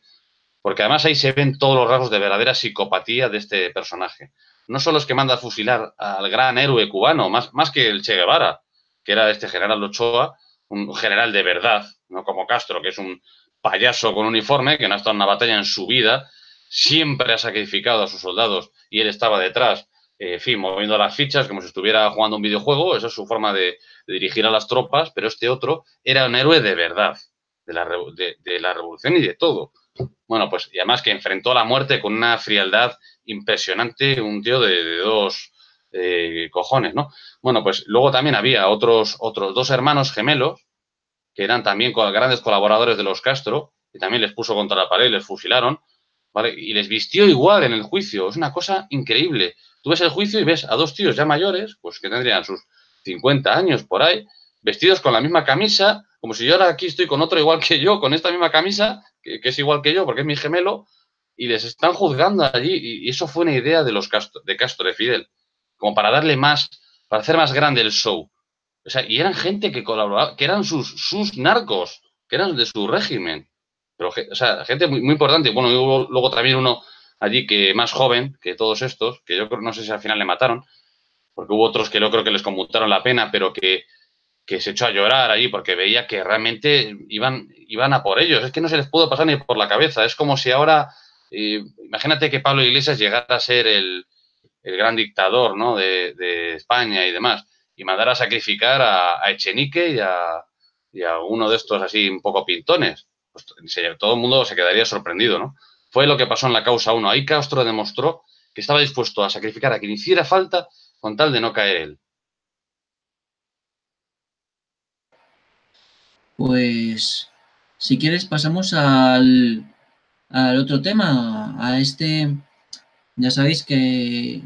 porque además ahí se ven todos los rasgos de verdadera psicopatía de este personaje. No solo es que manda a fusilar al gran héroe cubano, más que el Che Guevara, que era este general Ochoa, un general de verdad, no como Castro, que es un payaso con uniforme, que no ha estado en una batalla en su vida, siempre ha sacrificado a sus soldados y él estaba detrás, en fin, moviendo las fichas como si estuviera jugando un videojuego. Esa es su forma de dirigir a las tropas, pero este otro era un héroe de verdad, de la revolución y de todo. Bueno, pues y además que enfrentó a la muerte con una frialdad impresionante, un tío de dos cojones, ¿no? Bueno, pues luego también había otros dos hermanos gemelos que eran también grandes colaboradores de los Castro, y también les puso contra la pared y les fusilaron, ¿vale? Y les vistió igual en el juicio. Es una cosa increíble. Tú ves el juicio y ves a dos tíos ya mayores, pues que tendrían sus 50 años por ahí, vestidos con la misma camisa, como si yo ahora aquí estoy con otro igual que yo, con esta misma camisa, que es igual que yo, porque es mi gemelo, y les están juzgando allí. Y eso fue una idea de Castro, de Fidel, como para darle más, para hacer más grande el show. O sea, y eran gente que colaboraba, que eran sus narcos, que eran de su régimen. Pero, o sea, gente muy, muy importante. Bueno, y hubo luego también uno allí que más joven que todos estos, que yo creo, no sé si al final le mataron, porque hubo otros que yo creo que les conmutaron la pena, pero que se echó a llorar allí porque veía que realmente iban a por ellos. Es que no se les pudo pasar ni por la cabeza. Es como si ahora imagínate que Pablo Iglesias llegara a ser el gran dictador, ¿no?, de España y demás, y mandara a sacrificar a Echenique y a uno de estos así un poco pintones. Pues todo el mundo se quedaría sorprendido, ¿no? Fue lo que pasó en la causa 1. Ahí Castro demostró que estaba dispuesto a sacrificar a quien hiciera falta con tal de no caer él. Pues, si quieres, pasamos al otro tema, a este. Ya sabéis que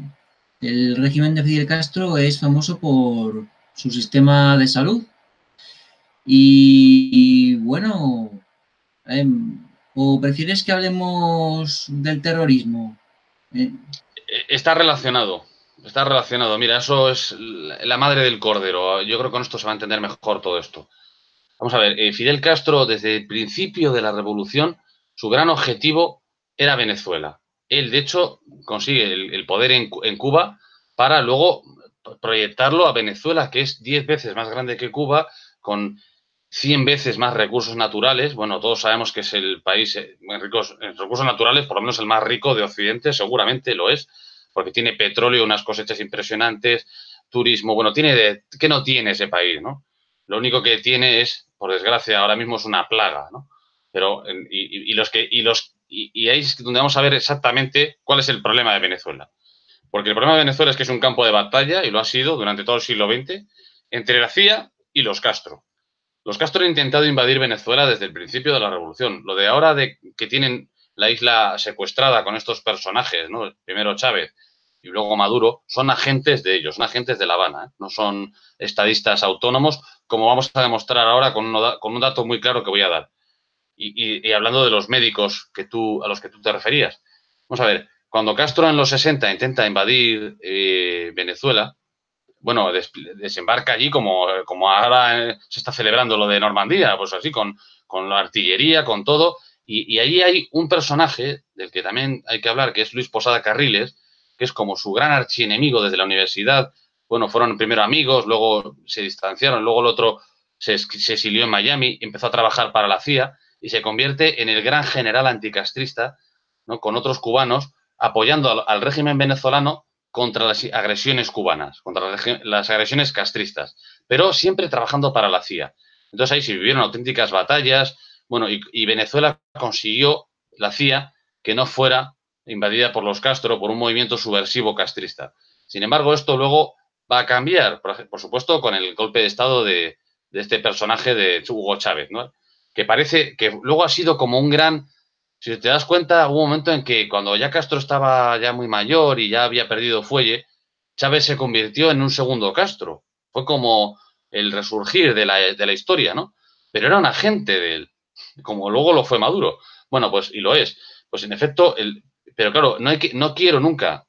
el régimen de Fidel Castro es famoso por su sistema de salud. Y bueno, ¿o prefieres que hablemos del terrorismo? Está relacionado. Está relacionado. Mira, eso es la madre del cordero. Yo creo que con esto se va a entender mejor todo esto. Vamos a ver, Fidel Castro, desde el principio de la revolución, su gran objetivo era Venezuela. Él, de hecho, consigue el poder en Cuba para luego proyectarlo a Venezuela, que es 10 veces más grande que Cuba, con 100 veces más recursos naturales. Bueno, todos sabemos que es el país rico en recursos naturales, por lo menos el más rico de Occidente, seguramente lo es, porque tiene petróleo, unas cosechas impresionantes, turismo, bueno, ¿qué no tiene ese país, no? Lo único que tiene es, por desgracia, ahora mismo es una plaga, ¿no? Pero, y ahí es donde vamos a ver exactamente cuál es el problema de Venezuela. Porque el problema de Venezuela es que es un campo de batalla, y lo ha sido durante todo el siglo XX, entre la CIA y los Castro. Los Castro han intentado invadir Venezuela desde el principio de la revolución. Lo de ahora de que tienen la isla secuestrada con estos personajes, ¿no? Primero Chávez y luego Maduro, son agentes de ellos, son agentes de La Habana, ¿eh? No son estadistas autónomos, como vamos a demostrar ahora con un dato muy claro que voy a dar. Y hablando de los médicos a los que tú te referías. Vamos a ver, cuando Castro en los 60 intenta invadir Venezuela, bueno, desembarca allí como ahora se está celebrando lo de Normandía, pues así, con la artillería, con todo. Y allí hay un personaje del que también hay que hablar, que es Luis Posada Carriles, que es como su gran archienemigo desde la universidad. Bueno, fueron primero amigos, luego se distanciaron, luego el otro se exilió en Miami, empezó a trabajar para la CIA y se convierte en el gran general anticastrista, ¿no?, con otros cubanos, apoyando al régimen venezolano contra las agresiones cubanas, contra las agresiones castristas, pero siempre trabajando para la CIA. Entonces ahí se vivieron auténticas batallas, bueno, y Venezuela consiguió, la CIA, que no fuera invadida por los Castro, por un movimiento subversivo castrista. Sin embargo, esto luego va a cambiar, por supuesto, con el golpe de Estado de este personaje de Hugo Chávez, ¿no?, que parece que luego ha sido como un gran... Si te das cuenta, hubo un momento en que cuando ya Castro estaba ya muy mayor y ya había perdido fuelle, Chávez se convirtió en un segundo Castro. Fue como el resurgir de la historia, ¿no? Pero era un agente de él, como luego lo fue Maduro. Bueno, pues, y lo es. Pues en efecto, pero claro, no quiero nunca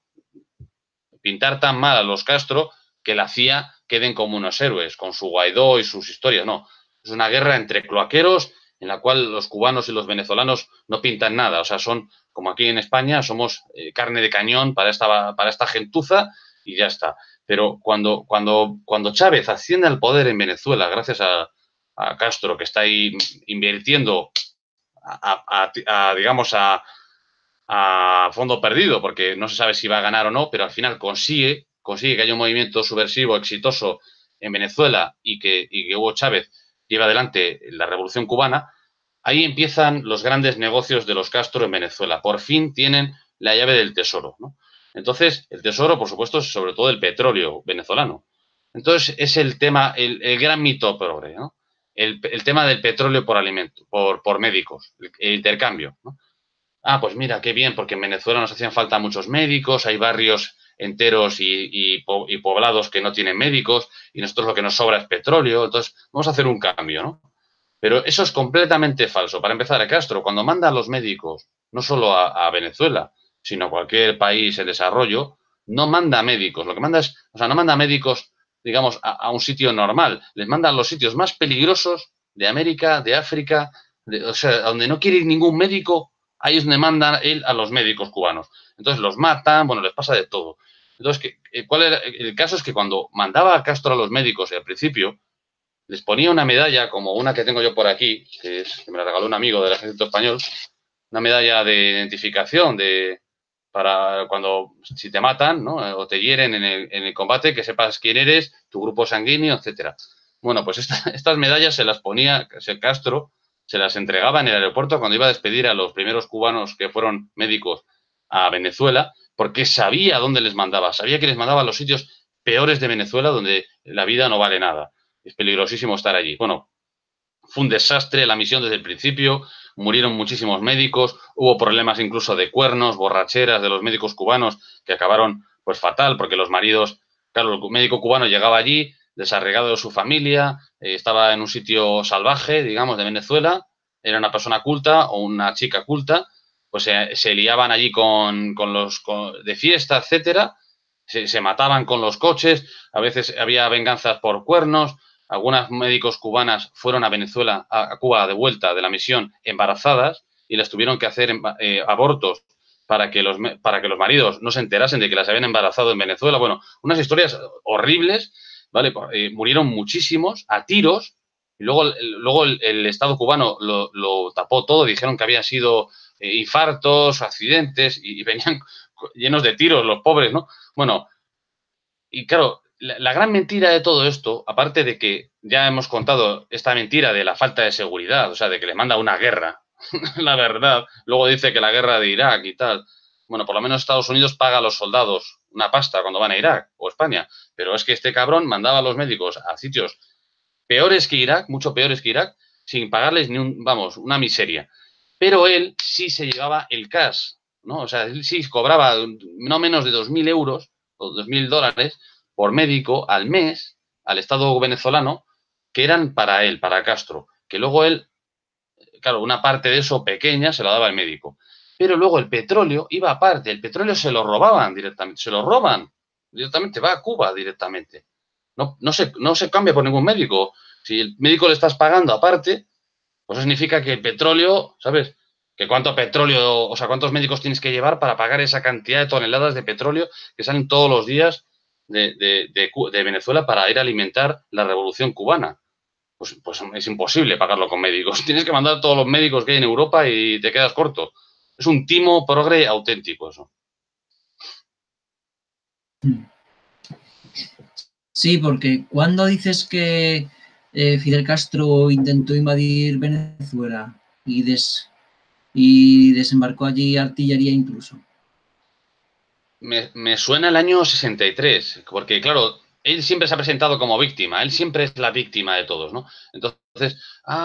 pintar tan mal a los Castro que la CIA queden como unos héroes, con su Guaidó y sus historias, no. Es una guerra entre cloaqueros en la cual los cubanos y los venezolanos no pintan nada. O sea, son, como aquí en España, somos carne de cañón para esta gentuza y ya está. Pero cuando Chávez asciende al poder en Venezuela, gracias a Castro, que está ahí invirtiendo digamos, a fondo perdido, porque no se sabe si va a ganar o no, pero al final consigue que haya un movimiento subversivo exitoso en Venezuela y que Hugo Chávez lleve adelante la revolución cubana. Ahí empiezan los grandes negocios de los Castro en Venezuela. Por fin tienen la llave del tesoro, ¿no? Entonces, el tesoro, por supuesto, es sobre todo el petróleo venezolano. Entonces, es el tema, el gran mito progre, ¿no? El tema del petróleo por alimento, por médicos, el intercambio, ¿no? Ah, pues mira, qué bien, porque en Venezuela nos hacían falta muchos médicos, hay barrios enteros y poblados que no tienen médicos, y nosotros lo que nos sobra es petróleo, entonces vamos a hacer un cambio, ¿no? Pero eso es completamente falso. Para empezar, a Castro, cuando manda a los médicos, no solo a Venezuela, sino a cualquier país en desarrollo, no manda médicos. Lo que manda es, o sea, no manda médicos, digamos, a un sitio normal. Les manda a los sitios más peligrosos de América, de África, o sea, donde no quiere ir ningún médico, ahí es donde manda él a los médicos cubanos. Entonces los matan, bueno, les pasa de todo. Entonces, ¿cuál era? El caso es que cuando mandaba a Castro a los médicos al principio, les ponía una medalla como una que tengo yo por aquí, que me la regaló un amigo del ejército español, una medalla de identificación para cuando, si te matan, ¿no? O te hieren en el combate, que sepas quién eres, tu grupo sanguíneo, etcétera. Bueno, pues estas medallas se las ponía Castro, se las entregaba en el aeropuerto cuando iba a despedir a los primeros cubanos que fueron médicos a Venezuela, porque sabía dónde les mandaba, sabía que les mandaba a los sitios peores de Venezuela, donde la vida no vale nada. Es peligrosísimo estar allí. Bueno, fue un desastre la misión desde el principio, murieron muchísimos médicos, hubo problemas incluso de cuernos, borracheras de los médicos cubanos que acabaron pues fatal, porque los maridos, claro, el médico cubano llegaba allí desarraigado de su familia, estaba en un sitio salvaje, digamos, de Venezuela, era una persona culta o una chica culta, pues se liaban allí con los de fiesta, etcétera, se mataban con los coches, a veces había venganzas por cuernos, algunas médicos cubanas fueron a Venezuela, a Cuba de vuelta de la misión embarazadas y les tuvieron que hacer abortos para que los maridos no se enterasen de que las habían embarazado en Venezuela. Bueno, unas historias horribles, ¿vale? Murieron muchísimos a tiros y luego el Estado cubano lo tapó todo, dijeron que habían sido infartos, accidentes y venían llenos de tiros los pobres, ¿no? Bueno, y claro, la gran mentira de todo esto, aparte de que ya hemos contado esta mentira de la falta de seguridad, o sea, de que le manda una guerra, la verdad, luego dice que la guerra de Irak y tal, bueno, por lo menos Estados Unidos paga a los soldados una pasta cuando van a Irak o España, pero es que este cabrón mandaba a los médicos a sitios peores que Irak, mucho peores que Irak, sin pagarles ni una miseria. Pero él sí se llevaba el cash, ¿no? O sea, él sí cobraba no menos de 2.000 euros o 2.000 dólares por médico al mes al Estado venezolano, que eran para él, para Castro, que luego él, claro, una parte de eso pequeña se la daba al médico. Pero luego el petróleo iba aparte, el petróleo se lo robaban directamente, se lo roban directamente, va a Cuba directamente. No se cambia por ningún médico. Si el médico le estás pagando aparte, pues eso significa que el petróleo, ¿sabes? Que cuánto petróleo, o sea, cuántos médicos tienes que llevar para pagar esa cantidad de toneladas de petróleo que salen todos los días de Venezuela para ir a alimentar la revolución cubana. Pues es imposible pagarlo con médicos. Tienes que mandar a todos los médicos que hay en Europa y te quedas corto. Es un timo progre auténtico eso. Sí, porque cuando dices que Fidel Castro intentó invadir Venezuela y desembarcó allí artillería incluso. Me suena el año 63, porque claro, él siempre se ha presentado como víctima, él siempre es la víctima de todos, ¿no? Entonces,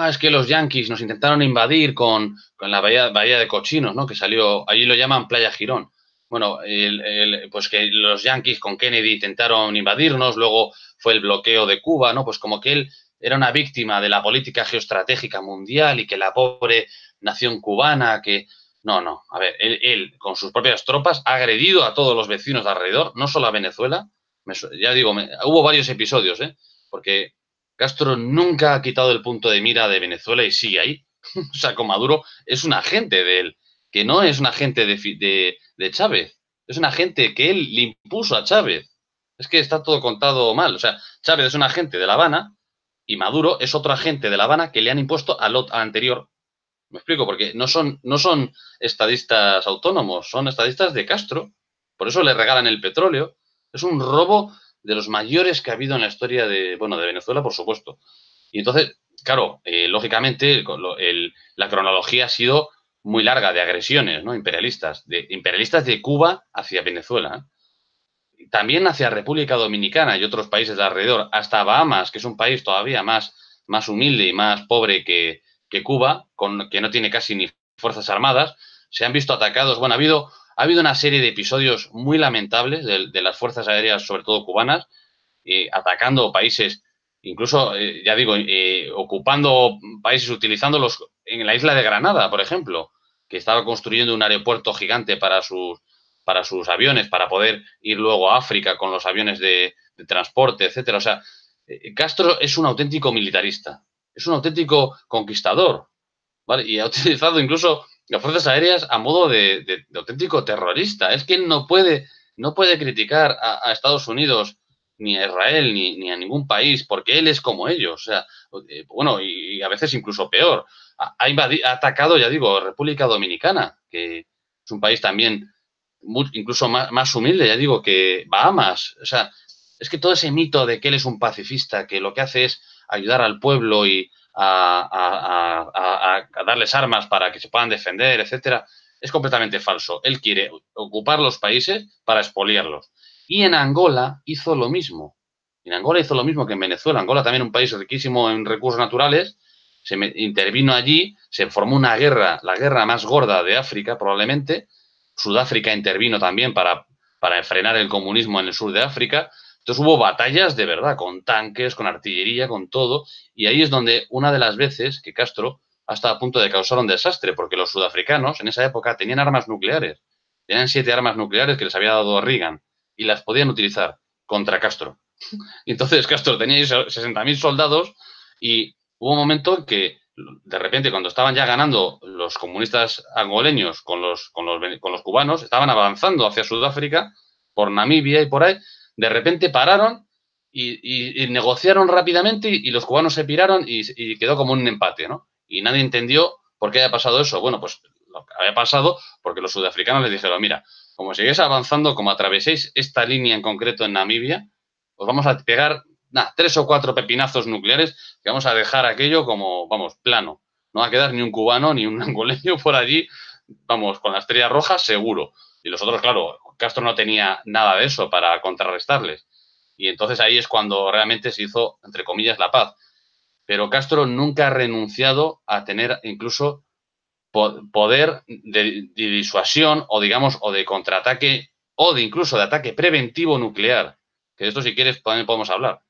es que los yanquis nos intentaron invadir con la bahía de Cochinos, ¿no? Que salió, allí lo llaman Playa Girón. Bueno, pues que los yanquis con Kennedy intentaron invadirnos, luego fue el bloqueo de Cuba, ¿no? Pues como que él era una víctima de la política geoestratégica mundial y que la pobre nación cubana que no. A ver, él, con sus propias tropas ha agredido a todos los vecinos de alrededor, no solo a Venezuela. Ya digo, hubo varios episodios, ¿eh? Porque Castro nunca ha quitado el punto de mira de Venezuela y sigue ahí. O sea, con Maduro es un agente de él, que no es un agente de Chávez. Es un agente que él le impuso a Chávez. Es que está todo contado mal. O sea, Chávez es un agente de La Habana y Maduro es otro agente de La Habana que le han impuesto al anterior. Me explico, porque no son estadistas autónomos, son estadistas de Castro. Por eso le regalan el petróleo. Es un robo de los mayores que ha habido en la historia de Venezuela, por supuesto. Y entonces, claro, lógicamente, la cronología ha sido muy larga de agresiones, ¿no? Imperialistas de Cuba hacia Venezuela. También hacia República Dominicana y otros países de alrededor, hasta Bahamas, que es un país todavía más humilde y más pobre que Cuba, que no tiene casi ni fuerzas armadas, se han visto atacados. Bueno, ha habido una serie de episodios muy lamentables de las fuerzas aéreas, sobre todo cubanas, atacando países, incluso, ya digo, ocupando países, utilizándolos en la isla de Granada, por ejemplo, que estaba construyendo un aeropuerto gigante para sus aviones, para poder ir luego a África con los aviones de transporte, etcétera. O sea, Castro es un auténtico militarista, es un auténtico conquistador, ¿vale? Y ha utilizado incluso las fuerzas aéreas a modo de auténtico terrorista. Es que él no puede criticar a Estados Unidos ni a Israel ni a ningún país porque él es como ellos. O sea, bueno, y a veces incluso peor. ha atacado, ya digo, República Dominicana, que es un país también incluso más humilde, ya digo, que Bahamas. O sea, es que todo ese mito de que él es un pacifista, que lo que hace es ayudar al pueblo y a darles armas para que se puedan defender, etcétera, es completamente falso. Él quiere ocupar los países para expoliarlos. Y en Angola hizo lo mismo. En Angola hizo lo mismo que en Venezuela. Angola también un país riquísimo en recursos naturales. Intervino allí, se formó una guerra, la guerra más gorda de África probablemente. Sudáfrica intervino también para frenar el comunismo en el sur de África. Entonces hubo batallas de verdad, con tanques, con artillería, con todo. Y ahí es donde una de las veces que Castro ha estado a punto de causar un desastre, porque los sudafricanos en esa época tenían armas nucleares. Tenían 7 armas nucleares que les había dado Reagan y las podían utilizar contra Castro. Y entonces Castro tenía 60.000 soldados y hubo un momento en que de repente, cuando estaban ya ganando los comunistas angoleños con los cubanos, estaban avanzando hacia Sudáfrica, por Namibia y por ahí, de repente pararon y negociaron rápidamente y los cubanos se piraron y quedó como un empate, ¿no? Y nadie entendió por qué había pasado eso. Bueno, pues lo que había pasado porque los sudafricanos les dijeron, mira, como seguís avanzando, como atraveséis esta línea en concreto en Namibia, os vamos a pegar 3 o 4 pepinazos nucleares que vamos a dejar aquello como, vamos, plano. No va a quedar ni un cubano ni un angoleño por allí, vamos, con la estrella roja seguro. Y los otros, claro, Castro no tenía nada de eso para contrarrestarles. Y entonces ahí es cuando realmente se hizo, entre comillas, la paz. Pero Castro nunca ha renunciado a tener incluso poder de disuasión o, digamos, o de contraataque o de incluso de ataque preventivo nuclear. Que de esto, si quieres, también podemos hablar.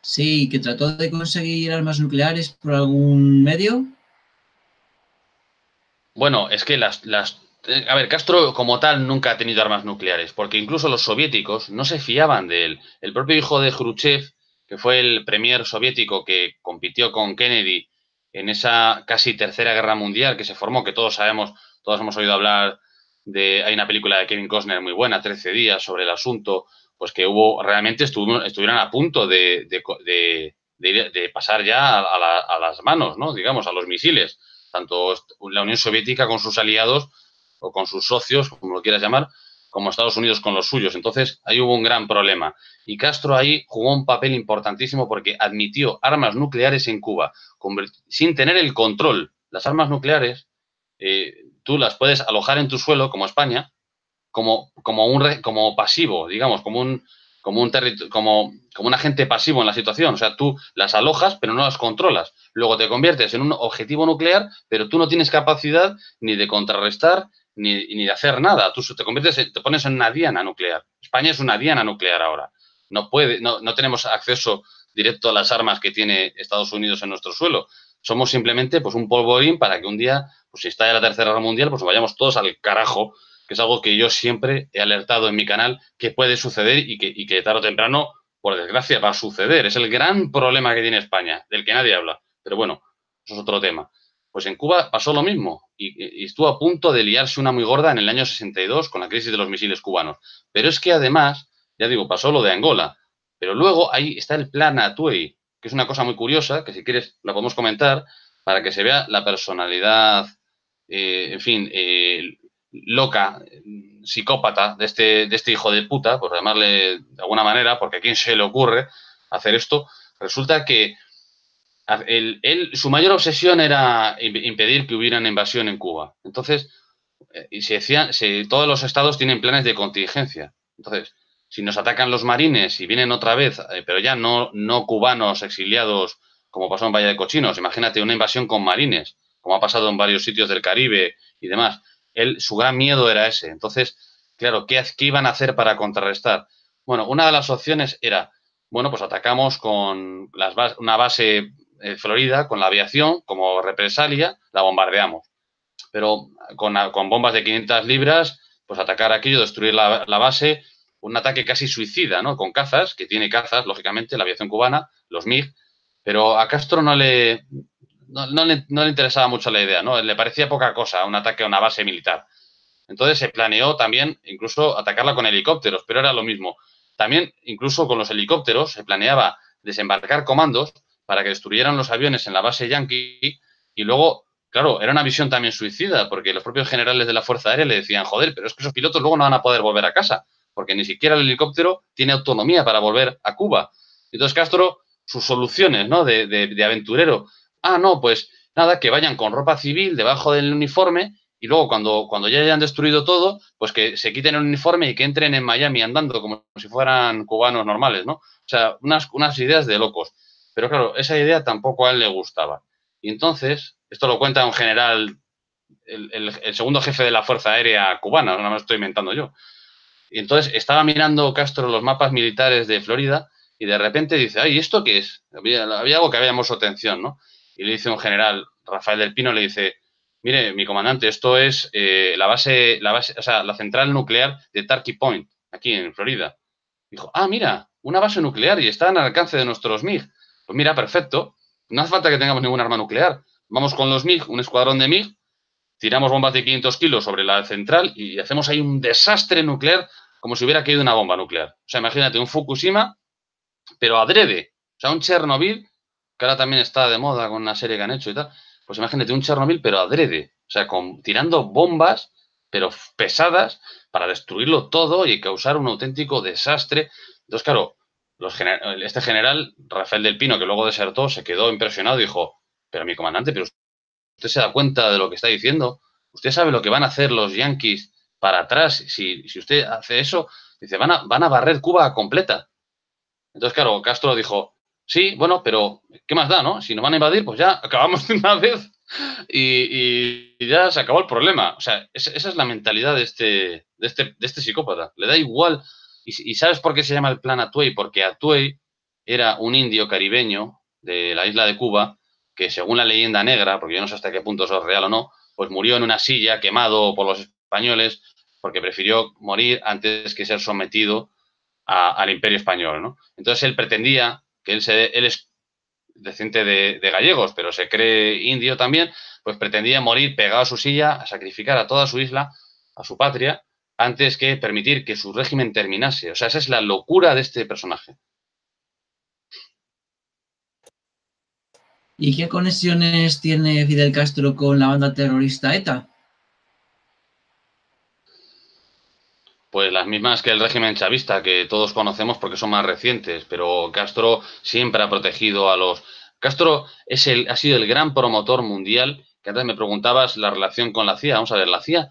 Sí, que trató de conseguir armas nucleares por algún medio. Bueno, es que a ver, Castro como tal nunca ha tenido armas nucleares, porque incluso los soviéticos no se fiaban de él. El propio hijo de Khrushchev, que fue el premier soviético que compitió con Kennedy en esa casi tercera guerra mundial que se formó, que todos sabemos, todos hemos oído hablar hay una película de Kevin Costner muy buena, 13 días, sobre el asunto, pues que realmente estuvieron a punto de pasar ya a las manos, ¿no? Digamos, a los misiles, tanto la Unión Soviética con sus aliados o con sus socios, como lo quieras llamar, como Estados Unidos con los suyos. Entonces, ahí hubo un gran problema. Y Castro ahí jugó un papel importantísimo porque admitió armas nucleares en Cuba, sin tener el control. Las armas nucleares, tú las puedes alojar en tu suelo, como España, como pasivo, digamos, como un agente pasivo en la situación. O sea, tú las alojas, pero no las controlas. Luego te conviertes en un objetivo nuclear, pero tú no tienes capacidad ni de contrarrestar ni de hacer nada. Tú te pones en una diana nuclear. España es una diana nuclear ahora. No tenemos acceso directo a las armas que tiene Estados Unidos en nuestro suelo. Somos simplemente pues un polvorín para que un día, pues si está en la Tercera Guerra Mundial, pues vayamos todos al carajo, que es algo que yo siempre he alertado en mi canal que puede suceder y que tarde o temprano, por desgracia, va a suceder. Es el gran problema que tiene España, del que nadie habla. Pero bueno, eso es otro tema. Pues en Cuba pasó lo mismo y estuvo a punto de liarse una muy gorda en el año 62 con la crisis de los misiles cubanos. Pero es que además, ya digo, pasó lo de Angola. Pero luego ahí está el plan Atuey, que es una cosa muy curiosa, que si quieres la podemos comentar, para que se vea la personalidad, en fin, loca, psicópata de este hijo de puta, por llamarle de alguna manera, porque a quién se le ocurre hacer esto. Resulta que su mayor obsesión era impedir que hubiera una invasión en Cuba. Entonces, y todos los estados tienen planes de contingencia. Entonces, si nos atacan los marines y vienen otra vez, pero ya no cubanos exiliados, como pasó en Valle de Cochinos, imagínate una invasión con marines, como ha pasado en varios sitios del Caribe y demás. Su gran miedo era ese. Entonces, claro, ¿qué iban a hacer para contrarrestar? Bueno, una de las opciones era, bueno, pues atacamos con una base Florida, con la aviación, como represalia, la bombardeamos. Pero con bombas de 500 libras, pues atacar aquello, destruir la base, un ataque casi suicida, ¿no? Con cazas, que tiene cazas, lógicamente, la aviación cubana, los MiG, pero a Castro no le interesaba mucho la idea, ¿no? Le parecía poca cosa un ataque a una base militar. Entonces se planeó también incluso atacarla con helicópteros, pero era lo mismo. También, incluso con los helicópteros, se planeaba desembarcar comandos, para que destruyeran los aviones en la base yanqui y luego, claro, era una visión también suicida porque los propios generales de la Fuerza Aérea le decían, joder, pero es que esos pilotos luego no van a poder volver a casa porque ni siquiera el helicóptero tiene autonomía para volver a Cuba. Entonces Castro, sus soluciones, ¿no? De aventurero. Ah, no, pues nada, que vayan con ropa civil debajo del uniforme y luego cuando ya hayan destruido todo, pues que se quiten el uniforme y que entren en Miami andando como si fueran cubanos normales, ¿no? O sea, unas ideas de locos. Pero claro, esa idea tampoco a él le gustaba. Y entonces, esto lo cuenta un general, el segundo jefe de la Fuerza Aérea cubana, no me lo estoy inventando yo. Y entonces estaba mirando Castro los mapas militares de Florida y de repente dice, ay, ¿esto qué es? Había algo que había llamado su atención, ¿no? Y le dice un general, Rafael del Pino, le dice, mire, mi comandante, esto es la base, o sea, la central nuclear de Turkey Point, aquí en Florida. Dijo, ah, mira, una base nuclear y está al alcance de nuestros MiG. Pues mira, perfecto. No hace falta que tengamos ningún arma nuclear. Vamos con los MiG, un escuadrón de MiG, tiramos bombas de 500 kilos sobre la central y hacemos ahí un desastre nuclear como si hubiera caído una bomba nuclear. O sea, imagínate un Fukushima, pero adrede. O sea, un Chernobyl, que ahora también está de moda con una serie que han hecho y tal. Pues imagínate un Chernobyl, pero adrede. O sea, tirando bombas, pero pesadas, para destruirlo todo y causar un auténtico desastre. Entonces, claro, este general, Rafael del Pino, que luego desertó, se quedó impresionado y dijo, pero mi comandante, pero usted se da cuenta de lo que está diciendo, usted sabe lo que van a hacer los yanquis para atrás, si usted hace eso, dice, van a barrer Cuba completa. Entonces, claro, Castro dijo, sí, bueno, pero ¿qué más da, no? Si nos van a invadir, pues ya acabamos de una vez y ya se acabó el problema. O sea, esa es la mentalidad de este psicópata. Le da igual. ¿Y sabes por qué se llama el plan Atuey? Porque Atuey era un indio caribeño de la isla de Cuba que, según la leyenda negra, porque yo no sé hasta qué punto eso es real o no, pues murió en una silla quemado por los españoles porque prefirió morir antes que ser sometido al Imperio Español, ¿no? Entonces él pretendía que él es descendiente de gallegos, pero se cree indio también, pues pretendía morir pegado a su silla, a sacrificar a toda su isla, a su patria, antes que permitir que su régimen terminase. O sea, esa es la locura de este personaje. ¿Y qué conexiones tiene Fidel Castro con la banda terrorista ETA? Pues las mismas que el régimen chavista, que todos conocemos porque son más recientes, pero Castro siempre ha protegido a los... Castro ha sido el gran promotor mundial, que antes me preguntabas la relación con la CIA. Vamos a ver, la CIA,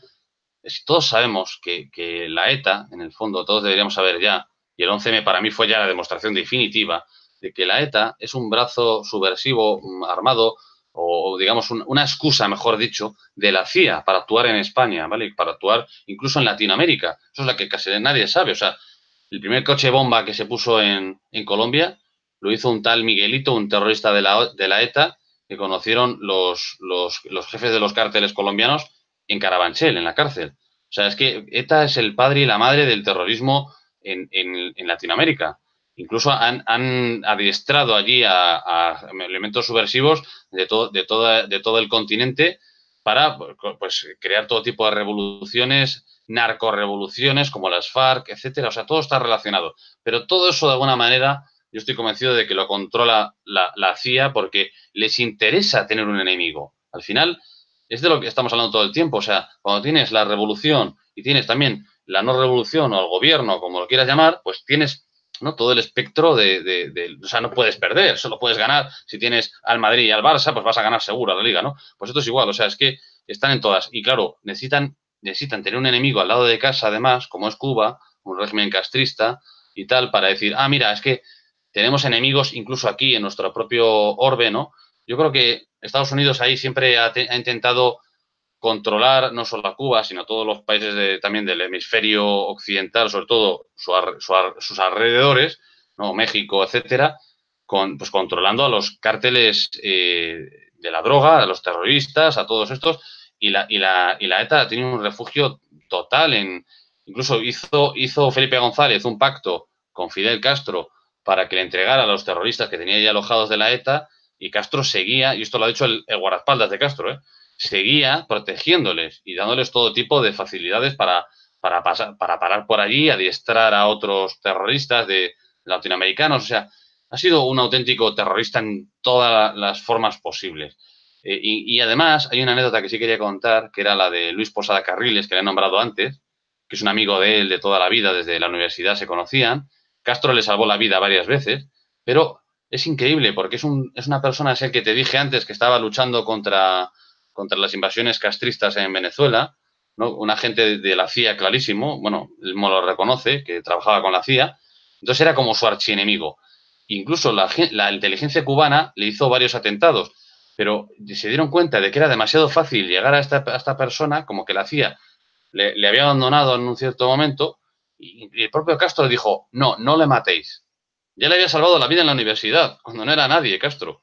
todos sabemos que la ETA, en el fondo, todos deberíamos saber ya, y el 11M para mí fue ya la demostración definitiva, de que la ETA es un brazo subversivo armado o digamos, una excusa, mejor dicho, de la CIA para actuar en España, ¿vale? Para actuar incluso en Latinoamérica. Eso es lo que casi nadie sabe. O sea, el primer coche bomba que se puso en Colombia lo hizo un tal Miguelito, un terrorista de la ETA, que conocieron los jefes de los cárteles colombianos en Carabanchel, en la cárcel. O sea, es que ETA es el padre y la madre del terrorismo en Latinoamérica. Incluso han adiestrado allí a elementos subversivos de todo el continente para pues, crear todo tipo de revoluciones, narcorrevoluciones como las FARC, etcétera. O sea, todo está relacionado. Pero todo eso, de alguna manera, yo estoy convencido de que lo controla la CIA porque les interesa tener un enemigo. Al final, es de lo que estamos hablando todo el tiempo. O sea, cuando tienes la revolución y tienes también la no revolución o el gobierno, como lo quieras llamar, pues tienes, ¿no?, todo el espectro o sea, no puedes perder, solo puedes ganar. Si tienes al Madrid y al Barça, pues vas a ganar seguro a la liga, ¿no? Pues esto es igual, o sea, es que están en todas. Y claro, necesitan tener un enemigo al lado de casa, además, como es Cuba, un régimen castrista y tal, para decir, ah, mira, es que tenemos enemigos incluso aquí en nuestro propio orbe, ¿no? Yo creo que Estados Unidos ahí siempre ha intentado controlar no solo a Cuba, sino todos los países también del hemisferio occidental, sobre todo sus alrededores, ¿no? México, etcétera, pues controlando a los cárteles de la droga, a los terroristas, a todos estos, y la ETA ha tenido un refugio total incluso hizo Felipe González un pacto con Fidel Castro para que le entregara a los terroristas que tenía ya alojados de la ETA, y Castro seguía, y esto lo ha dicho el guardaespaldas de Castro, seguía protegiéndoles y dándoles todo tipo de facilidades para parar por allí, adiestrar a otros terroristas latinoamericanos. O sea, ha sido un auténtico terrorista en todas las formas posibles. Y además hay una anécdota que sí quería contar, que era la de Luis Posada Carriles, que le he nombrado antes, que es un amigo de él de toda la vida, desde la universidad se conocían. Castro le salvó la vida varias veces, pero es increíble porque es una persona, es el que te dije antes, que estaba luchando contra las invasiones castristas en Venezuela, ¿no? Un agente de la CIA clarísimo, bueno, él me lo reconoce, que trabajaba con la CIA, entonces era como su archienemigo. Incluso la inteligencia cubana le hizo varios atentados, pero se dieron cuenta de que era demasiado fácil llegar a esta persona, como que la CIA le había abandonado en un cierto momento, y el propio Castro dijo, no, no le matéis. Ya le había salvado la vida en la universidad, cuando no era nadie, Castro.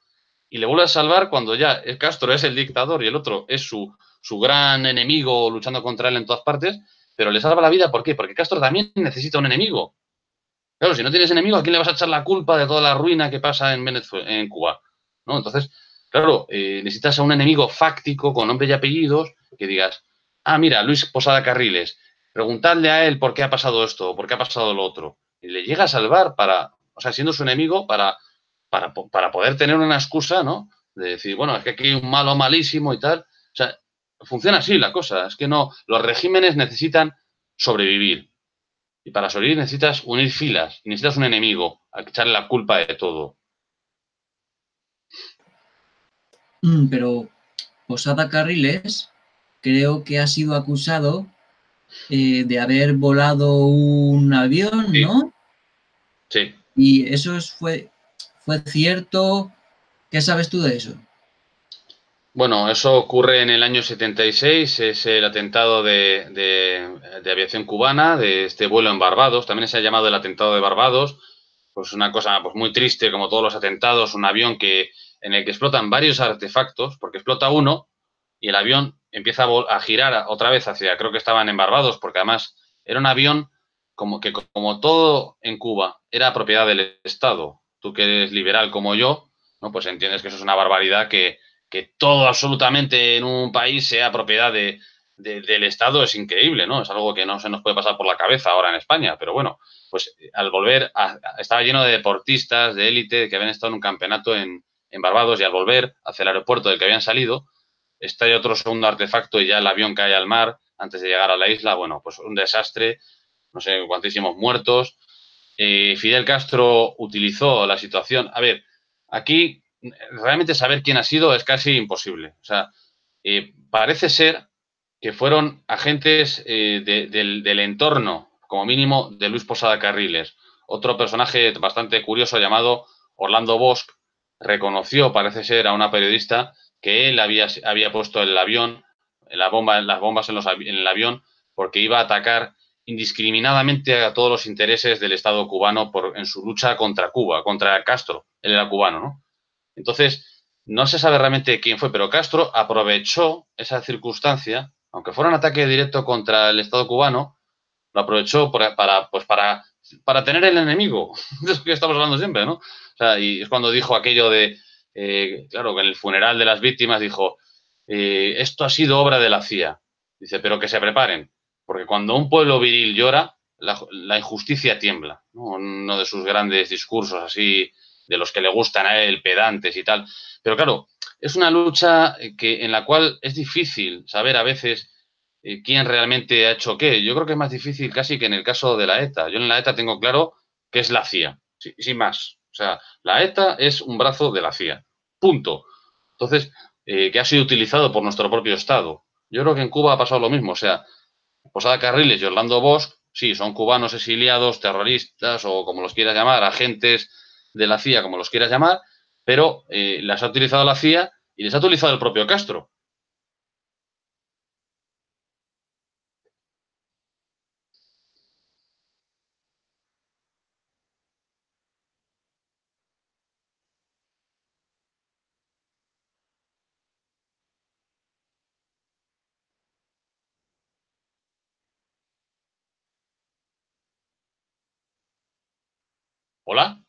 Y le vuelve a salvar cuando ya el Castro es el dictador y el otro es su gran enemigo luchando contra él en todas partes, pero le salva la vida, ¿por qué? Porque Castro también necesita un enemigo. Claro, si no tienes enemigo, ¿a quién le vas a echar la culpa de toda la ruina que pasa en Venezuela, en Cuba? ¿No? Entonces, claro, necesitas a un enemigo fáctico con nombre y apellidos que digas, ah, mira, Luis Posada Carriles, preguntadle a él por qué ha pasado esto, por qué ha pasado lo otro. Y le llega a salvar para, o sea, siendo su enemigo, para poder tener una excusa, ¿no? De decir, bueno, es que aquí hay un malo malísimo y tal. O sea, funciona así la cosa. Es que no, los regímenes necesitan sobrevivir. Y para sobrevivir necesitas unir filas, necesitas un enemigo, a echarle la culpa de todo. Pero Posada Carriles creo que ha sido acusado de haber volado un avión, Sí, ¿no? sí. Y fue cierto. ¿Qué sabes tú de eso? Bueno, eso ocurre en el año 76, es el atentado de aviación cubana, de este vuelo en Barbados, también se ha llamado el atentado de Barbados, pues una cosa pues muy triste como todos los atentados, un avión en el que explotan varios artefactos, porque explota uno y el avión empieza a girar otra vez hacia, creo que estaban en Barbados, porque además era un avión como todo en Cuba era propiedad del Estado. Tú que eres liberal como yo, ¿no? Pues entiendes que eso es una barbaridad que todo absolutamente en un país sea propiedad del Estado es increíble, ¿no? Es algo que no se nos puede pasar por la cabeza ahora en España, pero bueno, pues al volver, estaba lleno de deportistas de élite que habían estado en un campeonato en Barbados y al volver hacia el aeropuerto del que habían salido, estalla otro segundo artefacto y ya el avión cae al mar antes de llegar a la isla, bueno, pues un desastre, no sé cuantísimos muertos. Fidel Castro utilizó la situación. A ver, aquí realmente saber quién ha sido es casi imposible. O sea, parece ser que fueron agentes del entorno, como mínimo, de Luis Posada Carriles. Otro personaje bastante curioso llamado Orlando Bosch reconoció, parece ser, a una periodista que él había puesto el avión, las bombas en el avión, porque iba a atacar indiscriminadamente a todos los intereses del Estado cubano en su lucha contra Cuba, contra Castro. Él era cubano, ¿no? Entonces, no se sabe realmente quién fue, pero Castro aprovechó esa circunstancia, aunque fuera un ataque directo contra el Estado cubano, lo aprovechó para tener el enemigo, de eso que estamos hablando siempre, ¿no? O sea, y es cuando dijo aquello de, claro, que en el funeral de las víctimas dijo, esto ha sido obra de la CIA. Dice, pero que se preparen, porque cuando un pueblo viril llora, la injusticia tiembla, ¿no? Uno de sus grandes discursos así, de los que le gustan a él, pedantes y tal. Pero claro, es una lucha en la cual es difícil saber a veces quién realmente ha hecho qué. Yo creo que es más difícil casi que en el caso de la ETA. Yo en la ETA tengo claro que es la CIA, sin más. O sea, la ETA es un brazo de la CIA. Punto. Entonces, que ha sido utilizado por nuestro propio Estado. Yo creo que en Cuba ha pasado lo mismo. O sea, Posada Carriles y Orlando Bosch, sí, son cubanos exiliados, terroristas o como los quieras llamar, agentes de la CIA, como los quieras llamar, pero las ha utilizado la CIA y les ha utilizado el propio Castro. ¿Hola?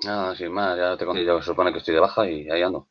Nada, sin más, ya te conté, yo se supone que estoy de baja y ahí ando.